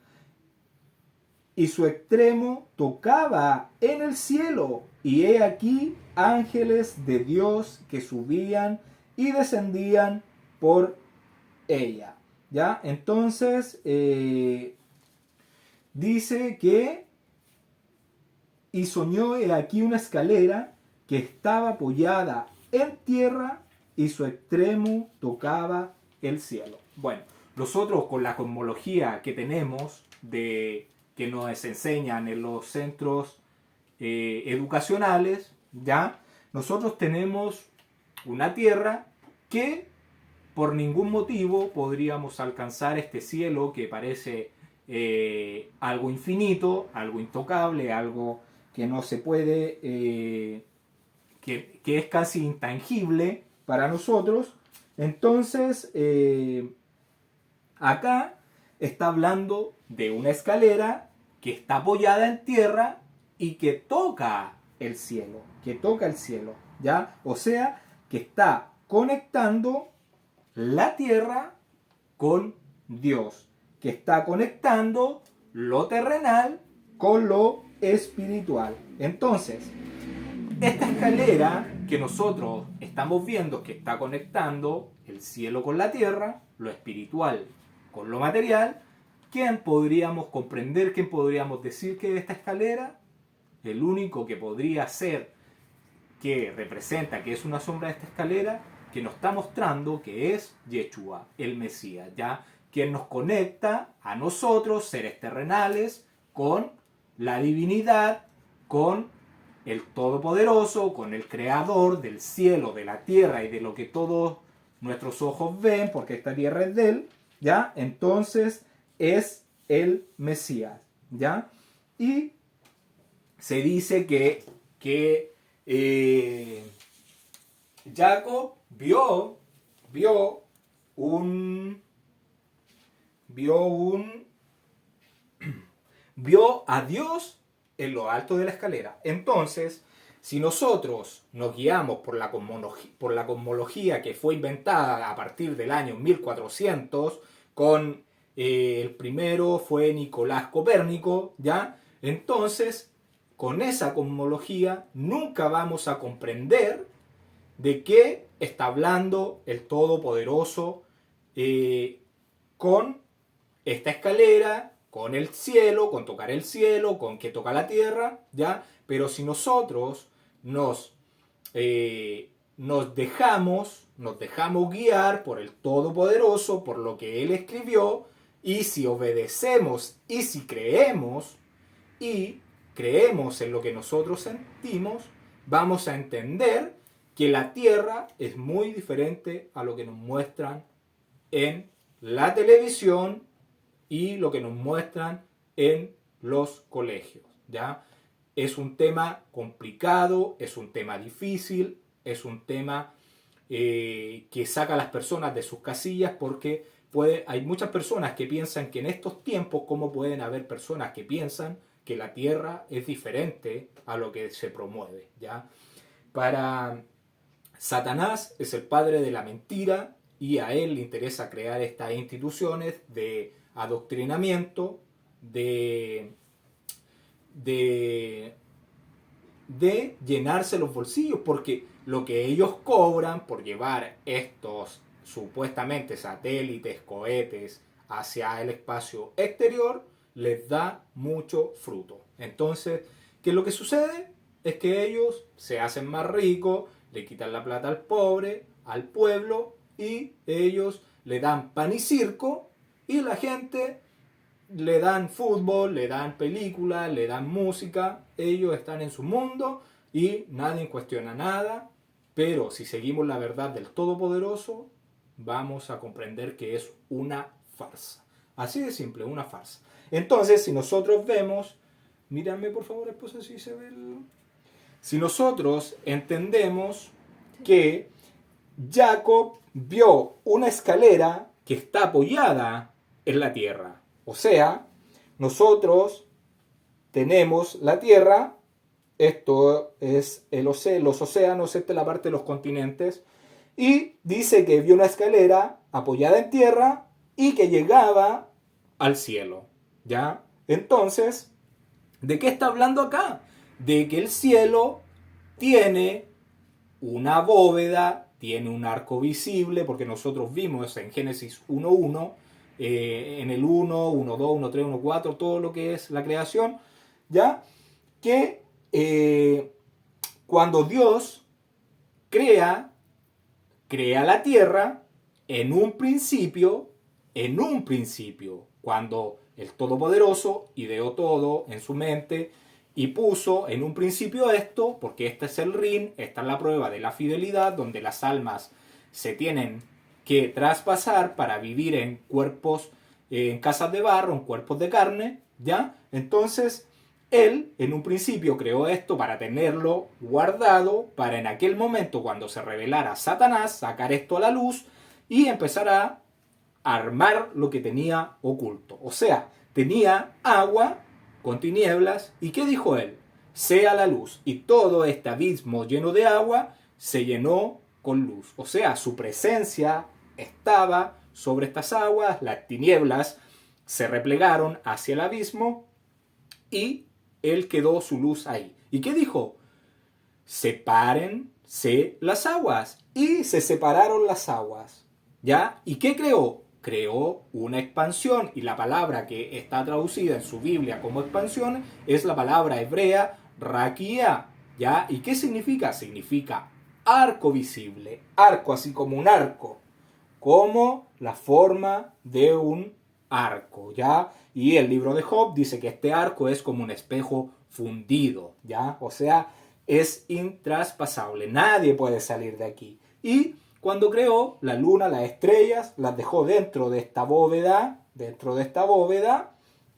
y su extremo tocaba en el cielo, y he aquí ángeles de Dios que subían y descendían por ella. ¿Ya? Entonces, dice que, y soñó he aquí una escalera que estaba apoyada en tierra y su extremo tocaba el cielo. Bueno, nosotros con la cosmología que tenemos, que nos enseñan en los centros educacionales, ¿ya? Nosotros tenemos una tierra que por ningún motivo podríamos alcanzar este cielo que parece algo infinito, algo intocable, algo que no se puede, que es casi intangible para nosotros. Entonces, acá está hablando de una escalera que está apoyada en tierra y que toca el cielo, ¿ya? O sea, que está conectando la tierra con Dios, que está conectando lo terrenal con lo espiritual. Entonces, esta escalera que nosotros estamos viendo que está conectando el cielo con la tierra, lo espiritual con lo material, ¿quién podríamos comprender, quién podríamos decir que esta escalera? El único que podría ser, que representa, que es una sombra de esta escalera, que nos está mostrando que es Yeshua, el Mesías, ¿ya? Quien nos conecta a nosotros, seres terrenales, con la divinidad, con el Todopoderoso, con el Creador del cielo, de la tierra y de lo que todos nuestros ojos ven, porque esta tierra es de Él, ¿ya? Entonces es el Mesías, ¿ya? Y se dice que Jacob vio a Dios en lo alto de la escalera. Entonces, si nosotros nos guiamos por la cosmología que fue inventada a partir del año 1400, con el primero fue Nicolás Copérnico, ¿ya? Entonces, con esa cosmología nunca vamos a comprender de qué está hablando el Todopoderoso con esta escalera, con el cielo, con tocar el cielo, con que toca la tierra, ¿ya? Pero si nosotros nos dejamos guiar por el Todopoderoso, por lo que Él escribió, y si obedecemos y si creemos en lo que nosotros sentimos, vamos a entender que la tierra es muy diferente a lo que nos muestran en la televisión y lo que nos muestran en los colegios, ¿ya? Es un tema complicado, es un tema difícil, es un tema que saca a las personas de sus casillas, porque hay muchas personas que piensan que en estos tiempos, ¿cómo pueden haber personas que piensan que la tierra es diferente a lo que se promueve, ¿ya? Para Satanás es el padre de la mentira y a él le interesa crear estas instituciones de adoctrinamiento, de llenarse los bolsillos, porque lo que ellos cobran por llevar estos supuestamente satélites, cohetes hacia el espacio exterior, les da mucho fruto. Entonces, ¿qué es lo que sucede? Es que ellos se hacen más ricos, le quitan la plata al pobre, al pueblo, y ellos le dan pan y circo, y la gente le dan fútbol, le dan película, le dan música, ellos están en su mundo y nadie cuestiona nada, pero si seguimos la verdad del Todopoderoso, vamos a comprender que es una farsa. Así de simple, una farsa. Entonces, si nosotros vemos, mírame por favor, esposa, si se ve el... Si nosotros entendemos que Jacob vio una escalera que está apoyada en la tierra. O sea, nosotros tenemos la tierra, esto es los océanos, esta es la parte de los continentes, y dice que vio una escalera apoyada en tierra y que llegaba al cielo. ¿Ya? Entonces, ¿de qué está hablando acá? De que el cielo tiene una bóveda, tiene un arco visible, porque nosotros vimos en Génesis 1.1, en el 1, 1.2, 1.3, 1.4, todo lo que es la creación, ¿ya? Que cuando Dios crea la tierra en un principio, cuando el Todopoderoso ideó todo en su mente y puso en un principio esto, porque este es el Rin, esta es la prueba de la fidelidad, donde las almas se tienen que traspasar para vivir en cuerpos, en casas de barro, en cuerpos de carne, ¿ya? Entonces, él en un principio creó esto para tenerlo guardado, para en aquel momento cuando se revelara Satanás, sacar esto a la luz y empezar a armar lo que tenía oculto. O sea, tenía agua con tinieblas. ¿Y qué dijo él? Sea la luz. Y todo este abismo lleno de agua se llenó con luz. O sea, su presencia estaba sobre estas aguas, las tinieblas se replegaron hacia el abismo y él quedó su luz ahí. ¿Y qué dijo? Sepárense las aguas. Y se separaron las aguas. ¿Ya? ¿Y qué creó? Creó una expansión, y la palabra que está traducida en su Biblia como expansión es la palabra hebrea raquía, ¿ya? ¿Y qué significa? Significa arco visible, arco así como un arco, como la forma de un arco, ¿ya? Y el libro de Job dice que este arco es como un espejo fundido, ¿ya? O sea, es intraspasable, nadie puede salir de aquí. Y cuando creó la luna, las estrellas, las dejó dentro de esta bóveda,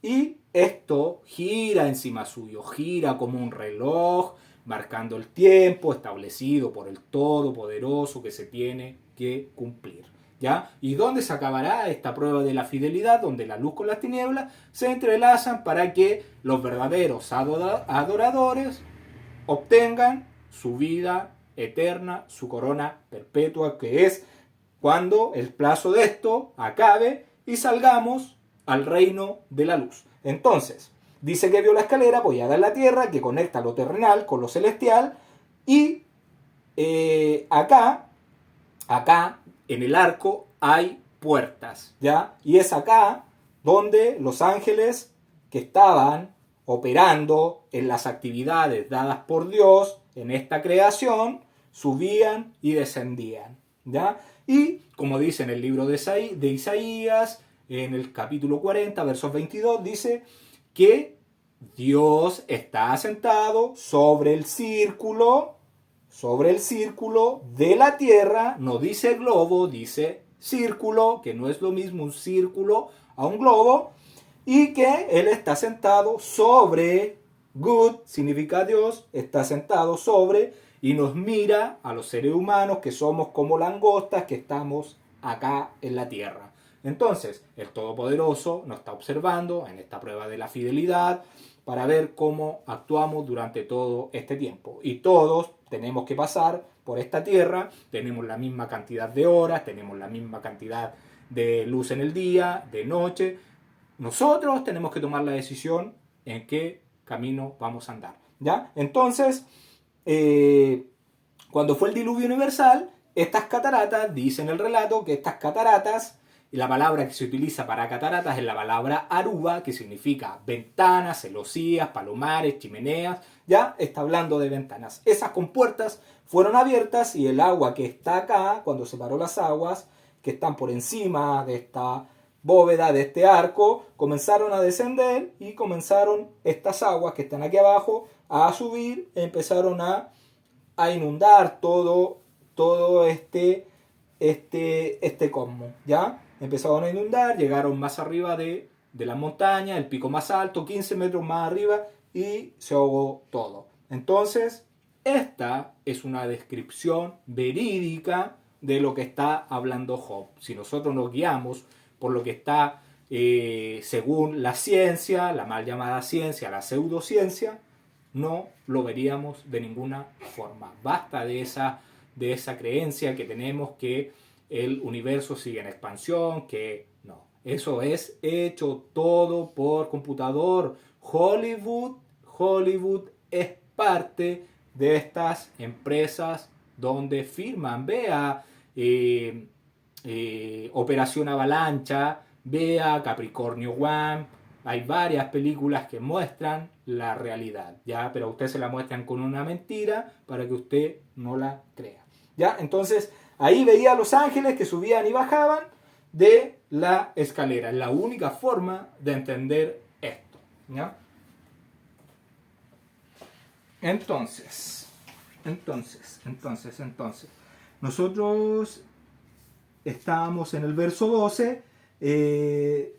y esto gira encima suyo, gira como un reloj, marcando el tiempo establecido por el Todopoderoso que se tiene que cumplir. ¿Ya? ¿Y dónde se acabará esta prueba de la fidelidad? Donde la luz con las tinieblas se entrelazan para que los verdaderos adoradores obtengan su vida eterna, su corona perpetua, que es cuando el plazo de esto acabe y salgamos al reino de la luz. Entonces, dice que vio la escalera apoyada en la tierra que conecta lo terrenal con lo celestial y acá en el arco hay puertas, ¿ya? Y es acá donde los ángeles que estaban operando en las actividades dadas por Dios en esta creación subían y descendían, ¿ya? Y como dice en el libro de Isaías, en el capítulo 40, versos 22, dice que Dios está sentado sobre el círculo de la tierra, no dice globo, dice círculo, que no es lo mismo un círculo a un globo, y que Él está sentado sobre, good significa Dios, está sentado sobre y nos mira a los seres humanos que somos como langostas que estamos acá en la tierra. Entonces, el Todopoderoso nos está observando en esta prueba de la fidelidad para ver cómo actuamos durante todo este tiempo. Y todos tenemos que pasar por esta tierra, tenemos la misma cantidad de horas, tenemos la misma cantidad de luz en el día, de noche. Nosotros tenemos que tomar la decisión en qué camino vamos a andar, ¿ya? Entonces, cuando fue el diluvio universal, estas cataratas, dice en el relato que estas cataratas, y la palabra que se utiliza para cataratas es la palabra aruba, que significa ventanas, celosías, palomares, chimeneas, ya está hablando de ventanas. Esas compuertas fueron abiertas y el agua que está acá, cuando separó las aguas que están por encima de esta bóveda de este arco comenzaron a descender y comenzaron estas aguas que están aquí abajo a subir, empezaron a inundar todo este cosmos, ¿ya? Empezaron a inundar, llegaron más arriba de la montaña, el pico más alto, 15 metros más arriba, y se ahogó todo. Entonces, esta es una descripción verídica de lo que está hablando Job. Si nosotros nos guiamos por lo que está, según la ciencia, la mal llamada ciencia, la pseudociencia, no lo veríamos de ninguna forma. Basta de esa creencia que tenemos que el universo sigue en expansión, que no. Eso es hecho todo por computador. Hollywood es parte de estas empresas donde firman. Vea Operación Avalancha, vea Capricornio One. Hay varias películas que muestran la realidad, ¿ya? Pero a usted se la muestran con una mentira para que usted no la crea, ¿ya? Entonces, ahí veía a los ángeles que subían y bajaban de la escalera. Es la única forma de entender esto, ¿ya? Entonces, nosotros estábamos en el verso 12,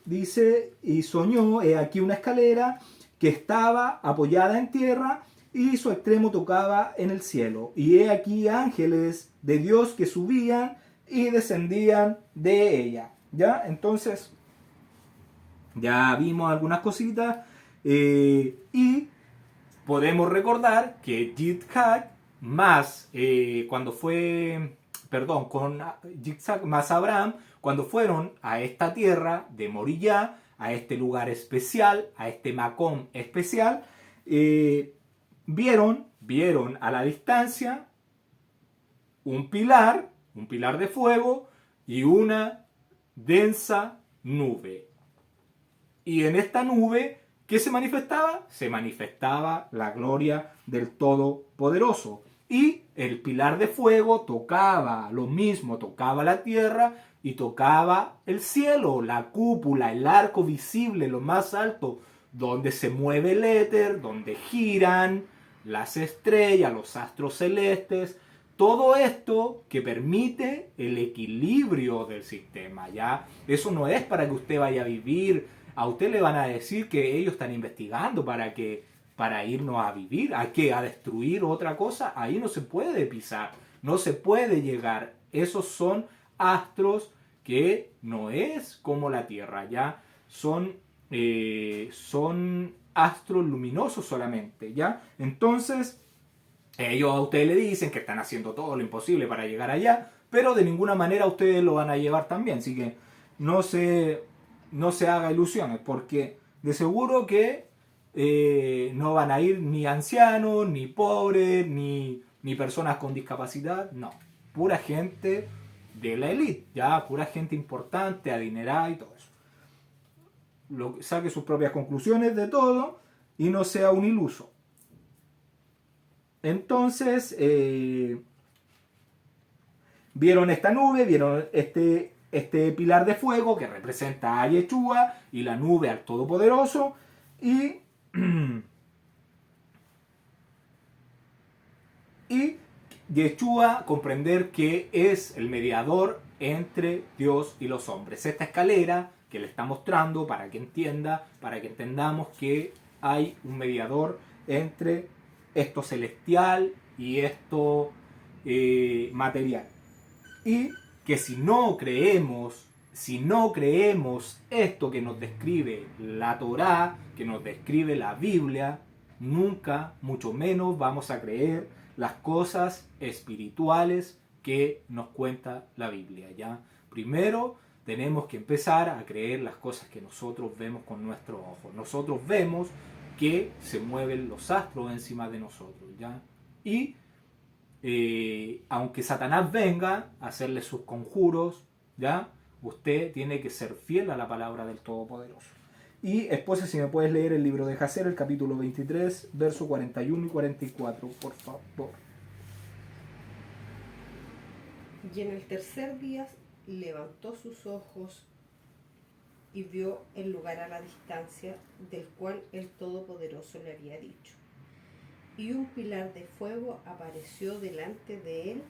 dice, y soñó, he aquí una escalera que estaba apoyada en tierra y su extremo tocaba en el cielo. Y he aquí ángeles de Dios que subían y descendían de ella. ¿Ya? Entonces, ya vimos algunas cositas y podemos recordar que Yitzhak más cuando fue, perdón, con Yitzhak más Abraham, cuando fueron a esta tierra de Moriah, a este lugar especial, a este Macón especial, vieron a la distancia un pilar de fuego y una densa nube. Y en esta nube, ¿qué se manifestaba? Se manifestaba la gloria del Todopoderoso. Y el pilar de fuego tocaba lo mismo, tocaba la tierra y tocaba el cielo, la cúpula, el arco visible, lo más alto, donde se mueve el éter, donde giran las estrellas, los astros celestes, todo esto que permite el equilibrio del sistema, ¿ya? Eso no es para que usted vaya a vivir. A usted le van a decir que ellos están investigando para irnos a vivir, ¿a qué? A destruir otra cosa. Ahí no se puede pisar, no se puede llegar. Esos son astros que no es como la Tierra, ¿ya? Son astros luminosos solamente, ¿ya? Entonces, ellos a ustedes le dicen que están haciendo todo lo imposible para llegar allá, pero de ninguna manera ustedes lo van a llevar también. Así que no se haga ilusiones, porque de seguro que no van a ir ni ancianos, ni pobres, ni personas con discapacidad, no. Pura gente de la élite, ya, pura gente importante, adinerada y todo eso. Saque sus propias conclusiones de todo y no sea un iluso. Entonces, vieron esta nube, vieron este pilar de fuego que representa a Yeshua y la nube al Todopoderoso, y Yeshua comprender que es el mediador entre Dios y los hombres. Esta escalera que le está mostrando para que entienda, para que entendamos que hay un mediador entre esto celestial y esto material. Y que si no creemos esto que nos describe la Torá, que nos describe la Biblia, nunca, mucho menos, vamos a creer las cosas espirituales que nos cuenta la Biblia, ¿ya? Primero tenemos que empezar a creer las cosas que nosotros vemos con nuestros ojos. Nosotros vemos que se mueven los astros encima de nosotros, ¿ya? Y aunque Satanás venga a hacerle sus conjuros, ¿ya? Usted tiene que ser fiel a la palabra del Todopoderoso. Y esposa, si me puedes leer el libro de Jacer, el capítulo 23, verso 41 y 44, por favor. Y en el tercer día levantó sus ojos y vio el lugar a la distancia del cual el Todopoderoso le había dicho. Y un pilar de fuego apareció delante de él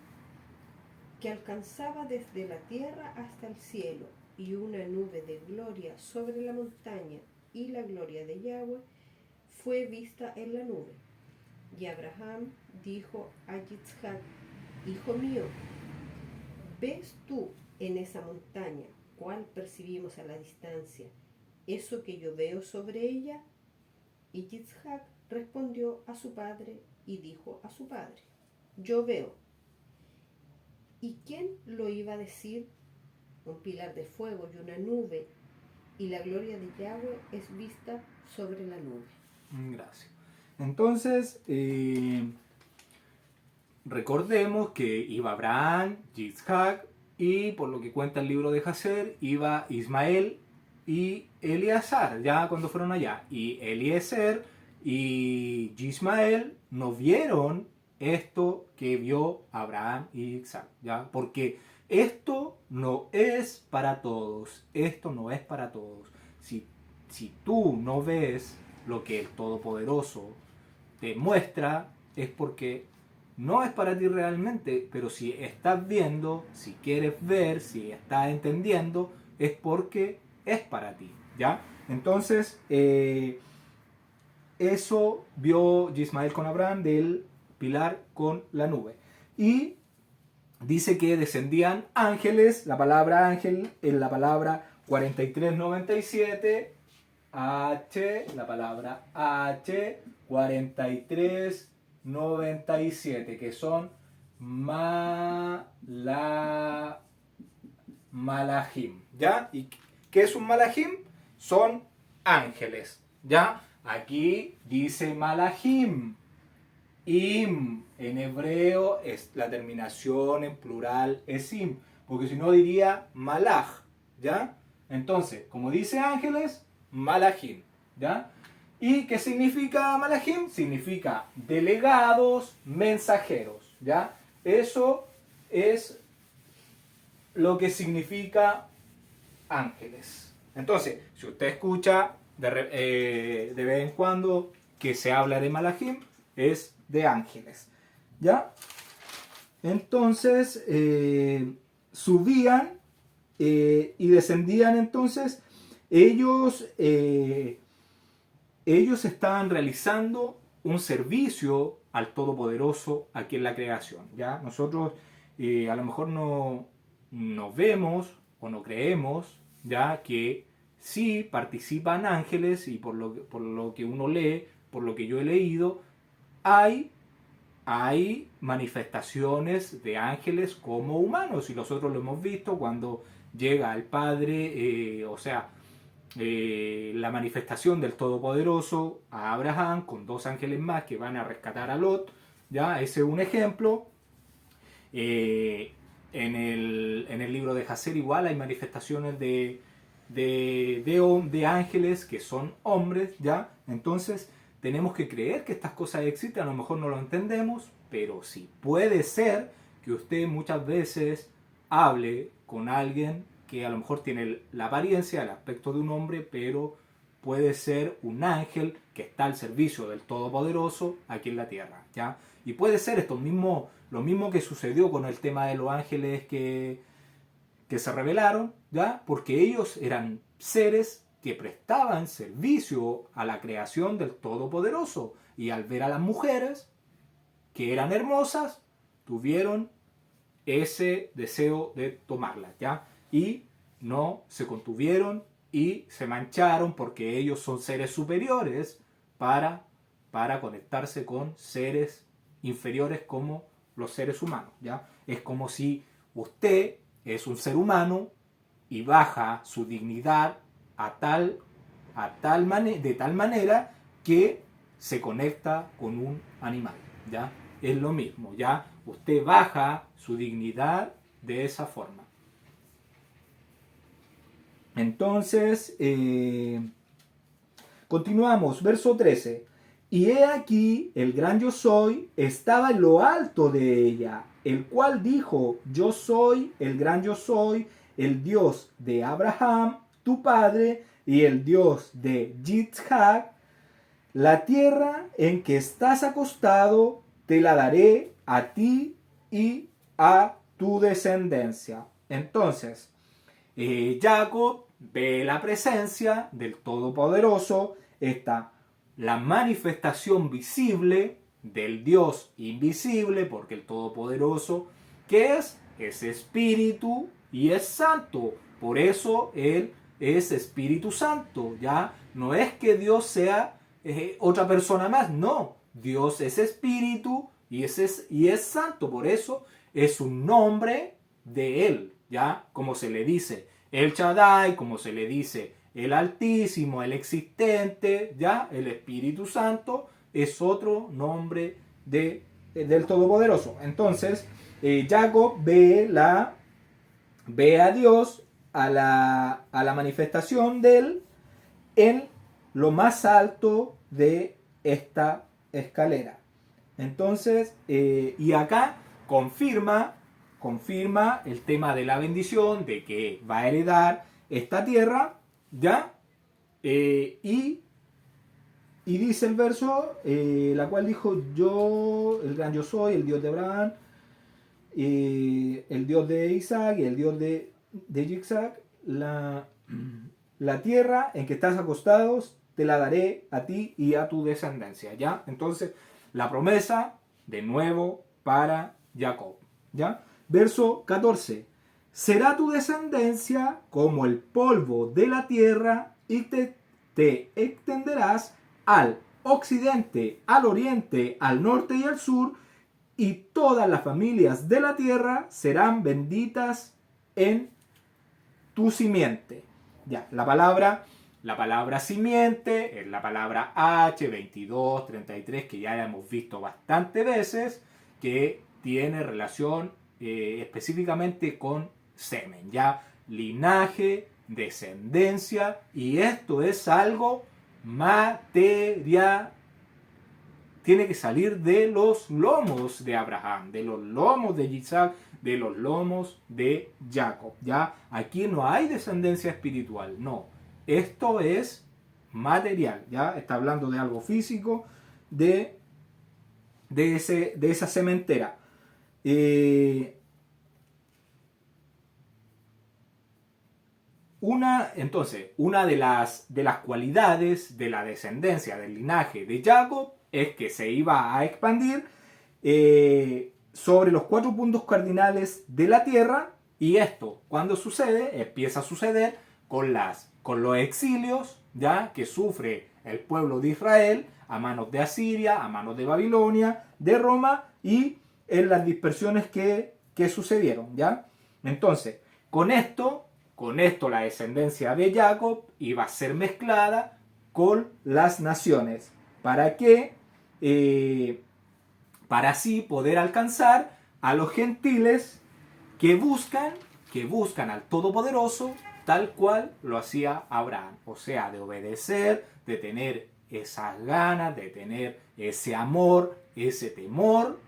que alcanzaba desde la tierra hasta el cielo, y una nube de gloria sobre la montaña, y la gloria de Yahweh fue vista en la nube. Y Abraham dijo a Yitzhak: Hijo mío, ¿ves tú en esa montaña, cual percibimos a la distancia, eso que yo veo sobre ella? Y Yitzhak respondió a su padre y dijo a su padre: Yo veo. ¿Y quién lo iba a decir? Un pilar de fuego y una nube, y la gloria de Yahweh es vista sobre la nube. Gracias. Entonces, recordemos que iba Abraham, Yitzhak, y por lo que cuenta el libro de Jaser, iba Ismael y Eleazar, ya cuando fueron allá. Y Eliezer y Ismael no vieron esto que vio Abraham y Isaac, ¿ya? Porque esto no es para todos, esto no es para todos. Si tú no ves lo que el Todopoderoso te muestra, es porque no es para ti realmente, pero si estás viendo, si quieres ver, si estás entendiendo, es porque es para ti, ¿ya? Entonces, eso vio Ismael con Abraham del pilar con la nube. Y dice que descendían ángeles, la palabra ángel en la palabra 4397, H, la palabra H, 4397, que son malahim, ¿ya? ¿Y qué es un malahim? Son ángeles, ¿ya? Aquí dice malahim. Im, en hebreo, es la terminación en plural es im, porque si no diría malach, ¿ya? Entonces, como dice ángeles, malahim, ¿ya? ¿Y qué significa malahim? Significa delegados, mensajeros, ¿ya? Eso es lo que significa ángeles. Entonces, si usted escucha de vez en cuando que se habla de malahim, es de ángeles, ¿ya? Entonces, subían y descendían. Entonces, ellos estaban realizando un servicio al Todopoderoso aquí en la creación, ¿ya? Nosotros a lo mejor no vemos o no creemos, ¿ya? Que sí participan ángeles, y por lo que uno lee, por lo que yo he leído, hay manifestaciones de ángeles como humanos, y nosotros lo hemos visto cuando llega el Padre, la manifestación del Todopoderoso a Abraham con dos ángeles más que van a rescatar a Lot, ¿ya? Ese es un ejemplo. En el libro de Jaser igual hay manifestaciones de ángeles que son hombres, ¿ya? Entonces tenemos que creer que estas cosas existen. A lo mejor no lo entendemos, pero sí puede ser que usted muchas veces hable con alguien que a lo mejor tiene la apariencia, el aspecto de un hombre, pero puede ser un ángel que está al servicio del Todopoderoso aquí en la tierra, ¿ya? Y puede ser lo mismo que sucedió con el tema de los ángeles que se revelaron, ¿ya? Porque ellos eran seres que prestaban servicio a la creación del Todopoderoso, y al ver a las mujeres que eran hermosas, tuvieron ese deseo de tomarlas, ¿ya? Y no se contuvieron y se mancharon, porque ellos son seres superiores para conectarse con seres inferiores como los seres humanos, ¿ya? Es como si usted es un ser humano y baja su dignidad de tal manera que se conecta con un animal, ¿ya? Es lo mismo, ¿ya? Usted baja su dignidad de esa forma. Entonces, continuamos, verso 13. Y he aquí, el gran yo soy estaba en lo alto de ella, el cual dijo: yo soy el gran yo soy, el Dios de Abraham, tu padre y el Dios de Yitzhak. La tierra en que estás acostado te la daré a ti y a tu descendencia. Entonces, Jacob ve la presencia del Todopoderoso, está la manifestación visible del Dios invisible, porque el Todopoderoso, ¿qué es? Es espíritu y es santo. Por eso Él es Espíritu Santo. Ya no es que Dios sea otra persona más, no. Dios es espíritu y es santo. Por eso es un nombre de Él, ya como se le dice El Shaddai, como se le dice el Altísimo, el Existente, ya el Espíritu Santo es otro nombre del Todopoderoso. Entonces, Jacob ve a Dios, a la manifestación de Él en lo más alto de esta escalera. Entonces, y acá confirma el tema de la bendición, de que va a heredar esta tierra, ¿ya? Y dice el verso, la cual dijo: yo, el gran yo soy, el Dios de Abraham, el Dios de Isaac y el Dios de Isaac, la tierra en que estás acostados te la daré a ti y a tu descendencia, ¿ya? Entonces, la promesa, de nuevo, para Jacob, ¿ya? Verso 14. Será tu descendencia como el polvo de la tierra y te extenderás al occidente, al oriente, al norte y al sur, y todas las familias de la tierra serán benditas en tu simiente. Ya, la palabra simiente es la palabra H2233, que ya hemos visto bastantes veces, que tiene relación específicamente con semen, ya, linaje, descendencia, y esto es algo material. Tiene que salir de los lomos de Abraham, de los lomos de Isaac, de los lomos de Jacob. ¿Ya? Aquí no hay descendencia espiritual, no. Esto es material, ¿ya? Está hablando de algo físico, de esa sementera. Una de las cualidades de la descendencia del linaje de Jacob es que se iba a expandir sobre los 4 puntos cardinales de la tierra, y esto, cuando sucede, empieza a suceder con los exilios, ya, que sufre el pueblo de Israel a manos de Asiria, a manos de Babilonia, de Roma, y en las dispersiones que sucedieron, ¿ya? Entonces, con esto la descendencia de Jacob iba a ser mezclada con las naciones. ¿Para qué? Para así poder alcanzar a los gentiles que buscan al Todopoderoso, tal cual lo hacía Abraham. O sea, de obedecer, de tener esas ganas, de tener ese amor, ese temor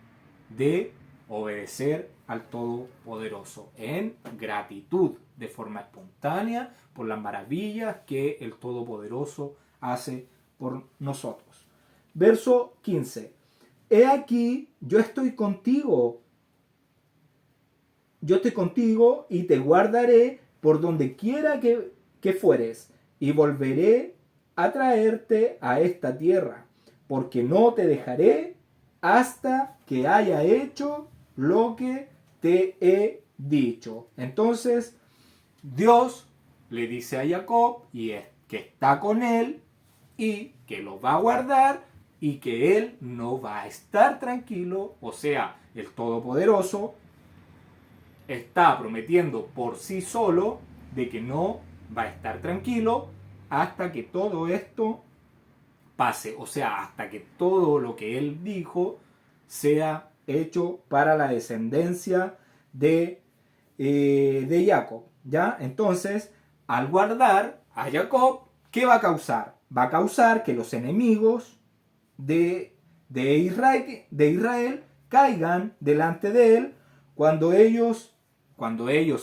de obedecer al Todopoderoso en gratitud, de forma espontánea, por las maravillas que el Todopoderoso hace por nosotros. Verso 15. He aquí, yo estoy contigo y te guardaré por donde quiera que fueres, y volveré a traerte a esta tierra, porque no te dejaré hasta que haya hecho lo que te he dicho. Entonces, Dios le dice a Jacob que está con él y que lo va a guardar y que él no va a estar tranquilo. O sea, el Todopoderoso está prometiendo por sí solo de que no va a estar tranquilo hasta que todo esto pase. O sea, hasta que todo lo que él dijo sea hecho para la descendencia de Jacob, ¿ya? Entonces, al guardar a Jacob, ¿qué va a causar? Va a causar que los enemigos de Israel caigan delante de él cuando ellos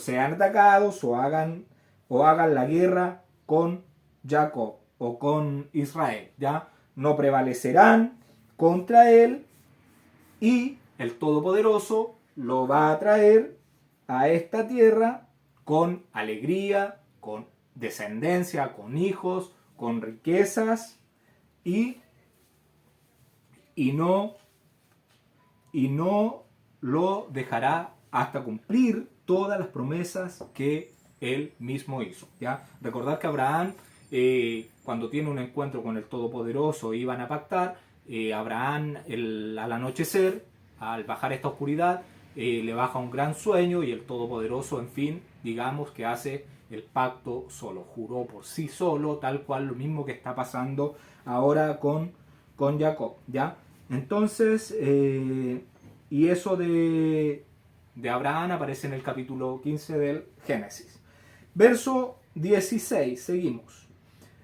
sean atacados o hagan o hagan la guerra con Jacob o con Israel, ¿ya? No prevalecerán contra él y el Todopoderoso lo va a traer a esta tierra con alegría, con descendencia, con hijos, con riquezas y no lo dejará hasta cumplir todas las promesas que él mismo hizo, ¿ya? Recordad que Abraham, cuando tiene un encuentro con el Todopoderoso, iban a pactar. Abraham, al anochecer, al bajar esta oscuridad, le baja un gran sueño y el Todopoderoso, en fin, digamos que hace el pacto solo, juró por sí solo, tal cual lo mismo que está pasando ahora con Jacob, ¿ya? Entonces, y eso de Abraham aparece en el capítulo 15 del Génesis. Verso 16, seguimos.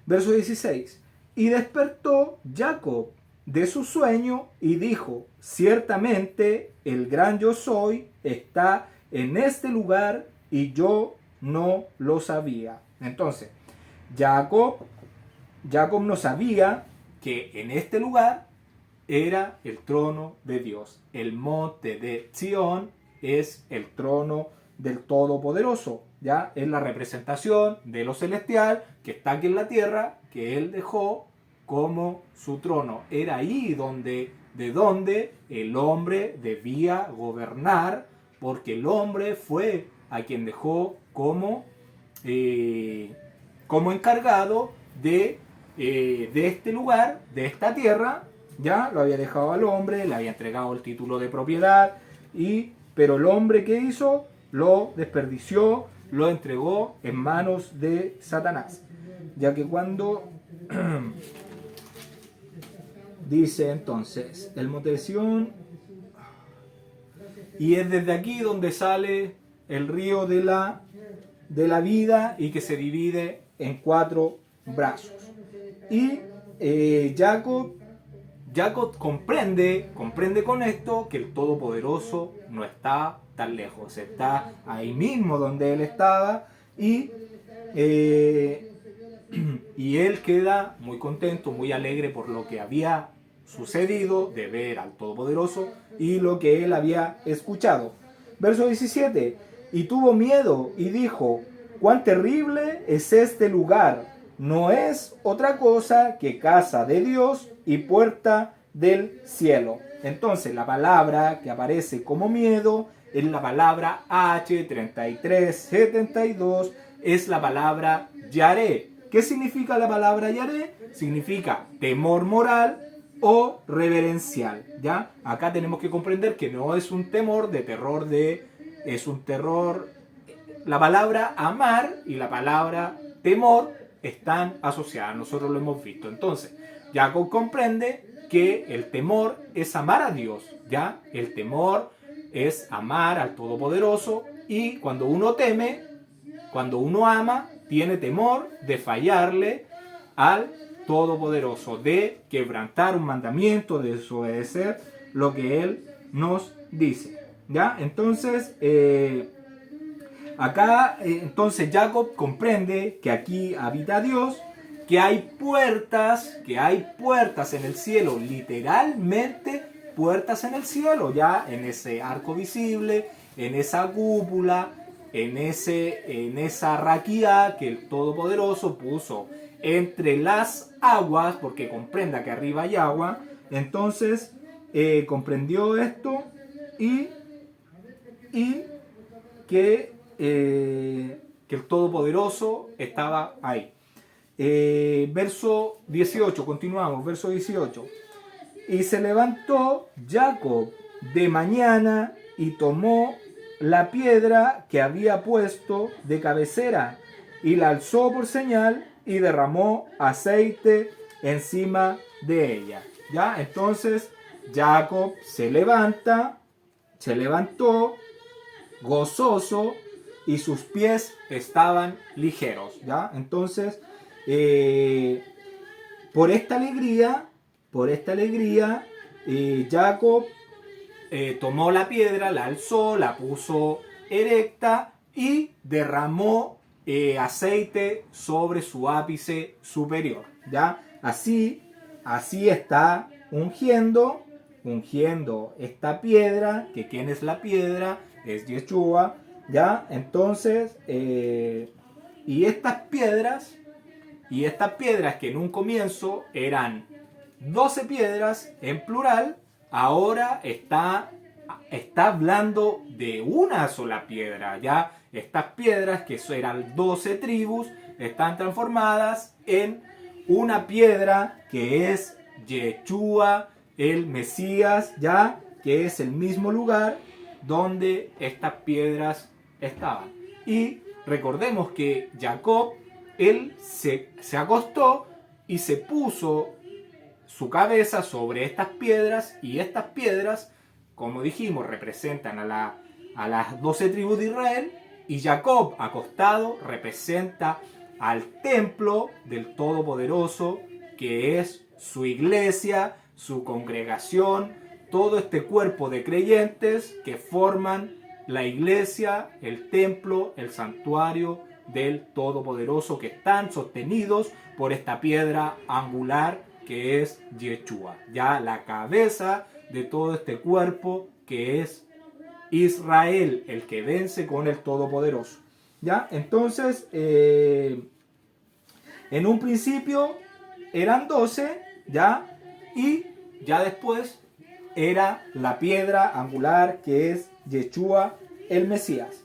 Verso 16. Y despertó Jacob de su sueño y dijo, ciertamente el gran yo soy está en este lugar y yo no lo sabía. Entonces, Jacob no sabía que en este lugar era el trono de Dios. El monte de Sión es el trono del Todopoderoso, ¿ya? Es la representación de lo celestial que está aquí en la tierra, que él dejó como su trono. Era ahí de donde el hombre debía gobernar, porque el hombre fue a quien dejó como encargado de este lugar, de esta tierra. Ya lo había dejado al hombre, le había entregado el título de propiedad, pero el hombre, ¿qué hizo? Lo desperdició, lo entregó en manos de Satanás. Ya que cuando dice entonces, el monte de Sión, y es desde aquí donde sale el río de la vida y que se divide en 4 brazos. Y Jacob comprende con esto que el Todopoderoso no está tan lejos, está ahí mismo donde él estaba y él queda muy contento, muy alegre por lo que había sucedido, de ver al Todopoderoso y lo que él había escuchado. Verso 17, y tuvo miedo y dijo, cuán terrible es este lugar, no es otra cosa que casa de Dios y puerta del cielo. Entonces la palabra que aparece como miedo es la palabra H3372, es la palabra Yaré. ¿Qué significa la palabra Yaré? Significa temor moral o reverencial, ¿ya? Acá tenemos que comprender que no es un temor de terror es un terror. La palabra amar y la palabra temor están asociadas, nosotros lo hemos visto. Entonces, Jacob comprende que el temor es amar a Dios, ¿ya? El temor es amar al Todopoderoso y cuando uno teme, cuando uno ama, tiene temor de fallarle al Todopoderoso, de quebrantar un mandamiento, de desobedecer lo que Él nos dice, ¿ya? Entonces, entonces Jacob comprende que aquí habita Dios, que hay puertas en el cielo, literalmente puertas en el cielo, ya en ese arco visible, en esa cúpula, en esa raquía que el Todopoderoso puso entre las aguas, porque comprenda que arriba hay agua. Entonces comprendió esto y que el Todopoderoso estaba ahí. Verso 18, continuamos, verso 18. Y se levantó Jacob de mañana y tomó la piedra que había puesto de cabecera y la alzó por señal y derramó aceite encima de ella. ¿Ya? Entonces Jacob se levantó gozoso y sus pies estaban ligeros, ¿ya? Entonces, por esta alegría, Jacob tomó la piedra, la alzó, la puso erecta y derramó aceite sobre su ápice superior, ¿ya? Así está ungiendo esta piedra, que ¿quién es la piedra? Es Yeshua, ¿ya? Entonces, y estas piedras que en un comienzo eran 12 piedras en plural, ahora está hablando de una sola piedra, ¿ya? Estas piedras, que eran 12 tribus, están transformadas en una piedra que es Yeshua, el Mesías, ¿ya? Que es el mismo lugar donde estas piedras estaban. Y recordemos que Jacob, él se acostó y se puso su cabeza sobre estas piedras, y estas piedras, como dijimos, representan a las 12 tribus de Israel, y Jacob acostado representa al templo del Todopoderoso, que es su iglesia, su congregación, todo este cuerpo de creyentes que forman la iglesia, el templo, el santuario del Todopoderoso, que están sostenidos por esta piedra angular que es Yeshua, ya la cabeza de todo este cuerpo, que es Israel, el que vence con el Todopoderoso. ¿Ya? Entonces, en un principio eran 12, ¿ya? Y ya después era la piedra angular, que es Yeshua, el Mesías.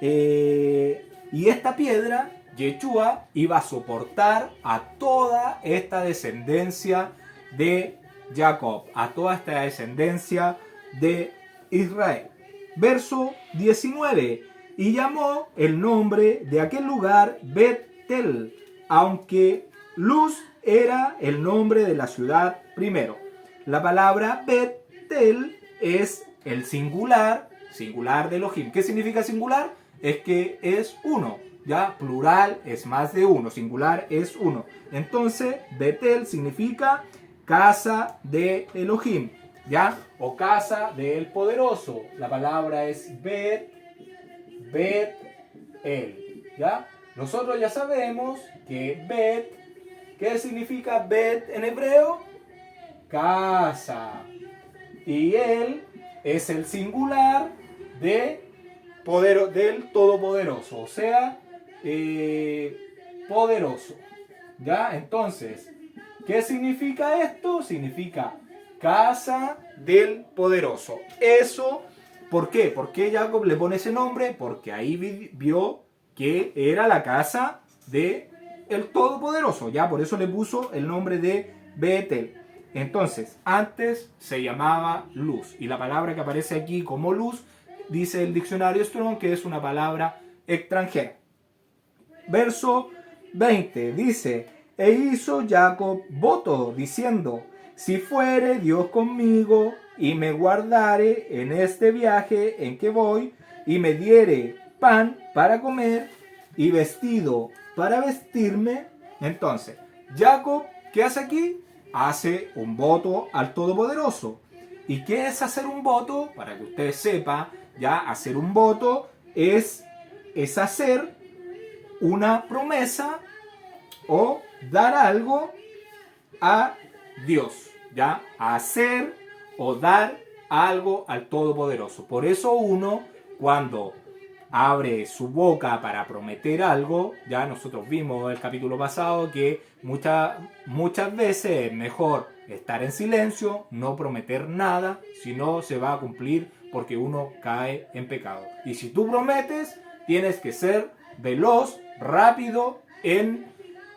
Y esta piedra, Yeshua, iba a soportar a toda esta descendencia de Jacob, a toda esta descendencia de Israel. Verso 19. Y llamó el nombre de aquel lugar Bet-tel, aunque Luz era el nombre de la ciudad primero. La palabra Bet-tel es el singular de Elohim. ¿Qué significa singular? Es que es uno, ¿ya? Plural es más de uno, singular es uno. Entonces, Bet-tel significa casa de Elohim, ¿ya? O casa del poderoso. La palabra es Bet-el, ¿ya? Nosotros ya sabemos que Bet, ¿qué significa Bet en hebreo? Casa. Y él es el singular del Todopoderoso, o sea, poderoso, ¿ya? Entonces, ¿qué significa esto? Significa casa del poderoso. Eso, ¿por qué? ¿Por qué Jacob le pone ese nombre? Porque ahí vio que era la casa de el Todopoderoso, ya, por eso le puso el nombre de Bet-el. Entonces, antes se llamaba Luz, y la palabra que aparece aquí como Luz, dice el diccionario Strong, que es una palabra extranjera. Verso 20 dice: e hizo Jacob voto, diciendo: si fuere Dios conmigo, y me guardare en este viaje en que voy, y me diere pan para comer, y vestido para vestirme. Entonces, Jacob, ¿qué hace aquí? Hace un voto al Todopoderoso. ¿Y qué es hacer un voto? Para que usted sepa, ya, hacer un voto es hacer una promesa o dar algo a Dios, ya, hacer o dar algo al Todopoderoso. Por eso uno, cuando abre su boca para prometer algo, ya nosotros vimos el capítulo pasado que muchas veces es mejor estar en silencio, no prometer nada, si no se va a cumplir, porque uno cae en pecado. Y si tú prometes, tienes que ser veloz, rápido en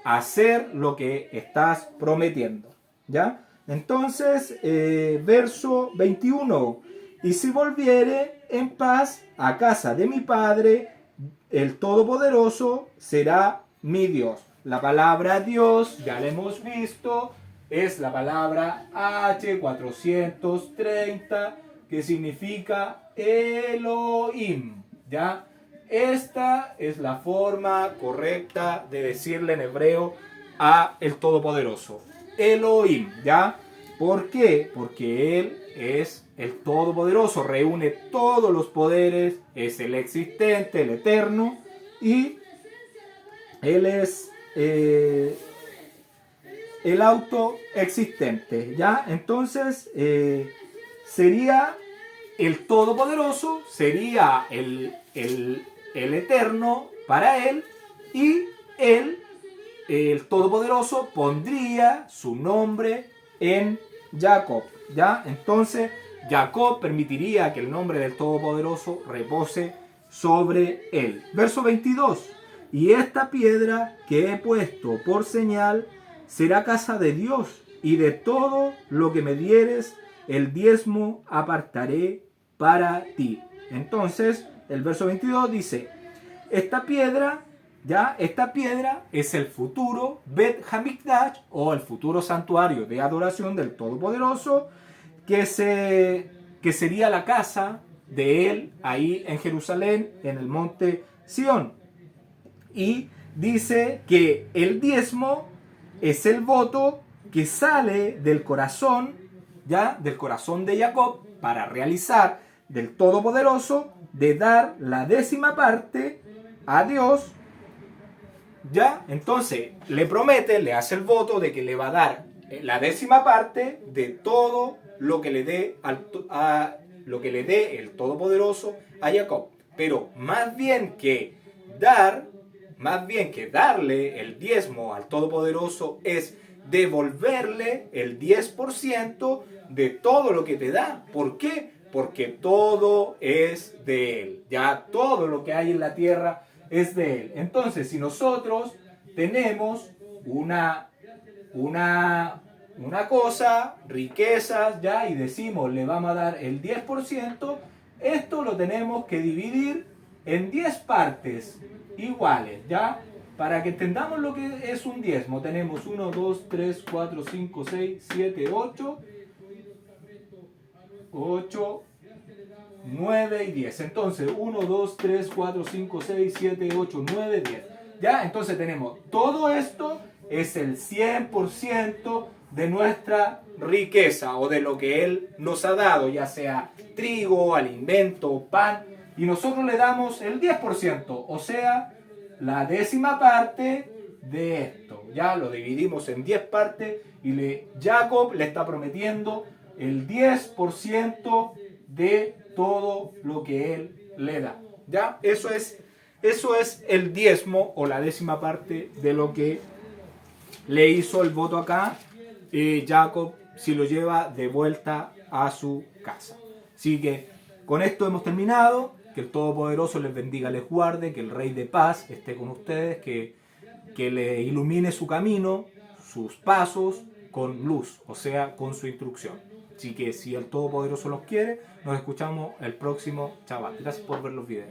hacer lo que estás prometiendo, ¿ya? Entonces, verso 21. Y si volviere en paz a casa de mi padre, el Todopoderoso será mi Dios. La palabra Dios, ya la hemos visto, es la palabra H430, que significa Elohim, ¿ya? Esta es la forma correcta de decirle en hebreo a el Todopoderoso. Elohim, ¿ya? ¿Por qué? Porque Él es el Todopoderoso, reúne todos los poderes, es el existente, el eterno, y Él es el autoexistente, ¿ya? Entonces, sería el Todopoderoso, sería el Eterno para él, y él, el Todopoderoso, pondría su nombre en Jacob, ¿ya? Entonces, Jacob permitiría que el nombre del Todopoderoso repose sobre él. Verso 22. Y esta piedra que he puesto por señal será casa de Dios, y de todo lo que me dieres, el diezmo apartaré para ti. Entonces, el verso 22 dice, esta piedra es el futuro Bet Hamikdash, o el futuro santuario de adoración del Todopoderoso, que sería la casa de él ahí en Jerusalén, en el monte Sión. Y dice que el diezmo es el voto que sale del corazón, ya, del corazón de Jacob, para realizar del Todopoderoso, de dar la 10ª parte a Dios, ya. Entonces le promete, le hace el voto de que le va a dar la 10ª parte de todo lo que le dé lo que le dé el Todopoderoso a Jacob. Pero más bien que darle el diezmo al Todopoderoso, es devolverle el 10% de todo lo que te da. ¿Por qué? Porque todo es de él. Ya todo lo que hay en la tierra es de él. Entonces, si nosotros tenemos una cosa, riquezas, ya, y decimos le vamos a dar el 10%, esto lo tenemos que dividir en 10 partes iguales, ya. Para que entendamos lo que es un diezmo, tenemos 1, 2, 3, 4, 5, 6, 7, 8, 9 y 10. Entonces, 1, 2, 3, 4, 5, 6, 7, 8, 9, 10. ¿Ya? Entonces tenemos, todo esto es el 100% de nuestra riqueza, o de lo que Él nos ha dado, ya sea trigo, alimento, pan, y nosotros le damos el 10%, o sea, la 10ª parte de esto. Ya lo dividimos en 10 partes, y Jacob le está prometiendo el 10% de todo lo que él le da. ¿Ya? Eso es el diezmo, o la 10ª parte de lo que le hizo el voto acá. Jacob, si lo lleva de vuelta a su casa. Así que con esto hemos terminado. Que el Todopoderoso les bendiga, les guarde, que el Rey de Paz esté con ustedes, que le ilumine su camino, sus pasos con luz, o sea, con su instrucción. Así que si el Todopoderoso los quiere, nos escuchamos el próximo Shabbat. Gracias por ver los videos.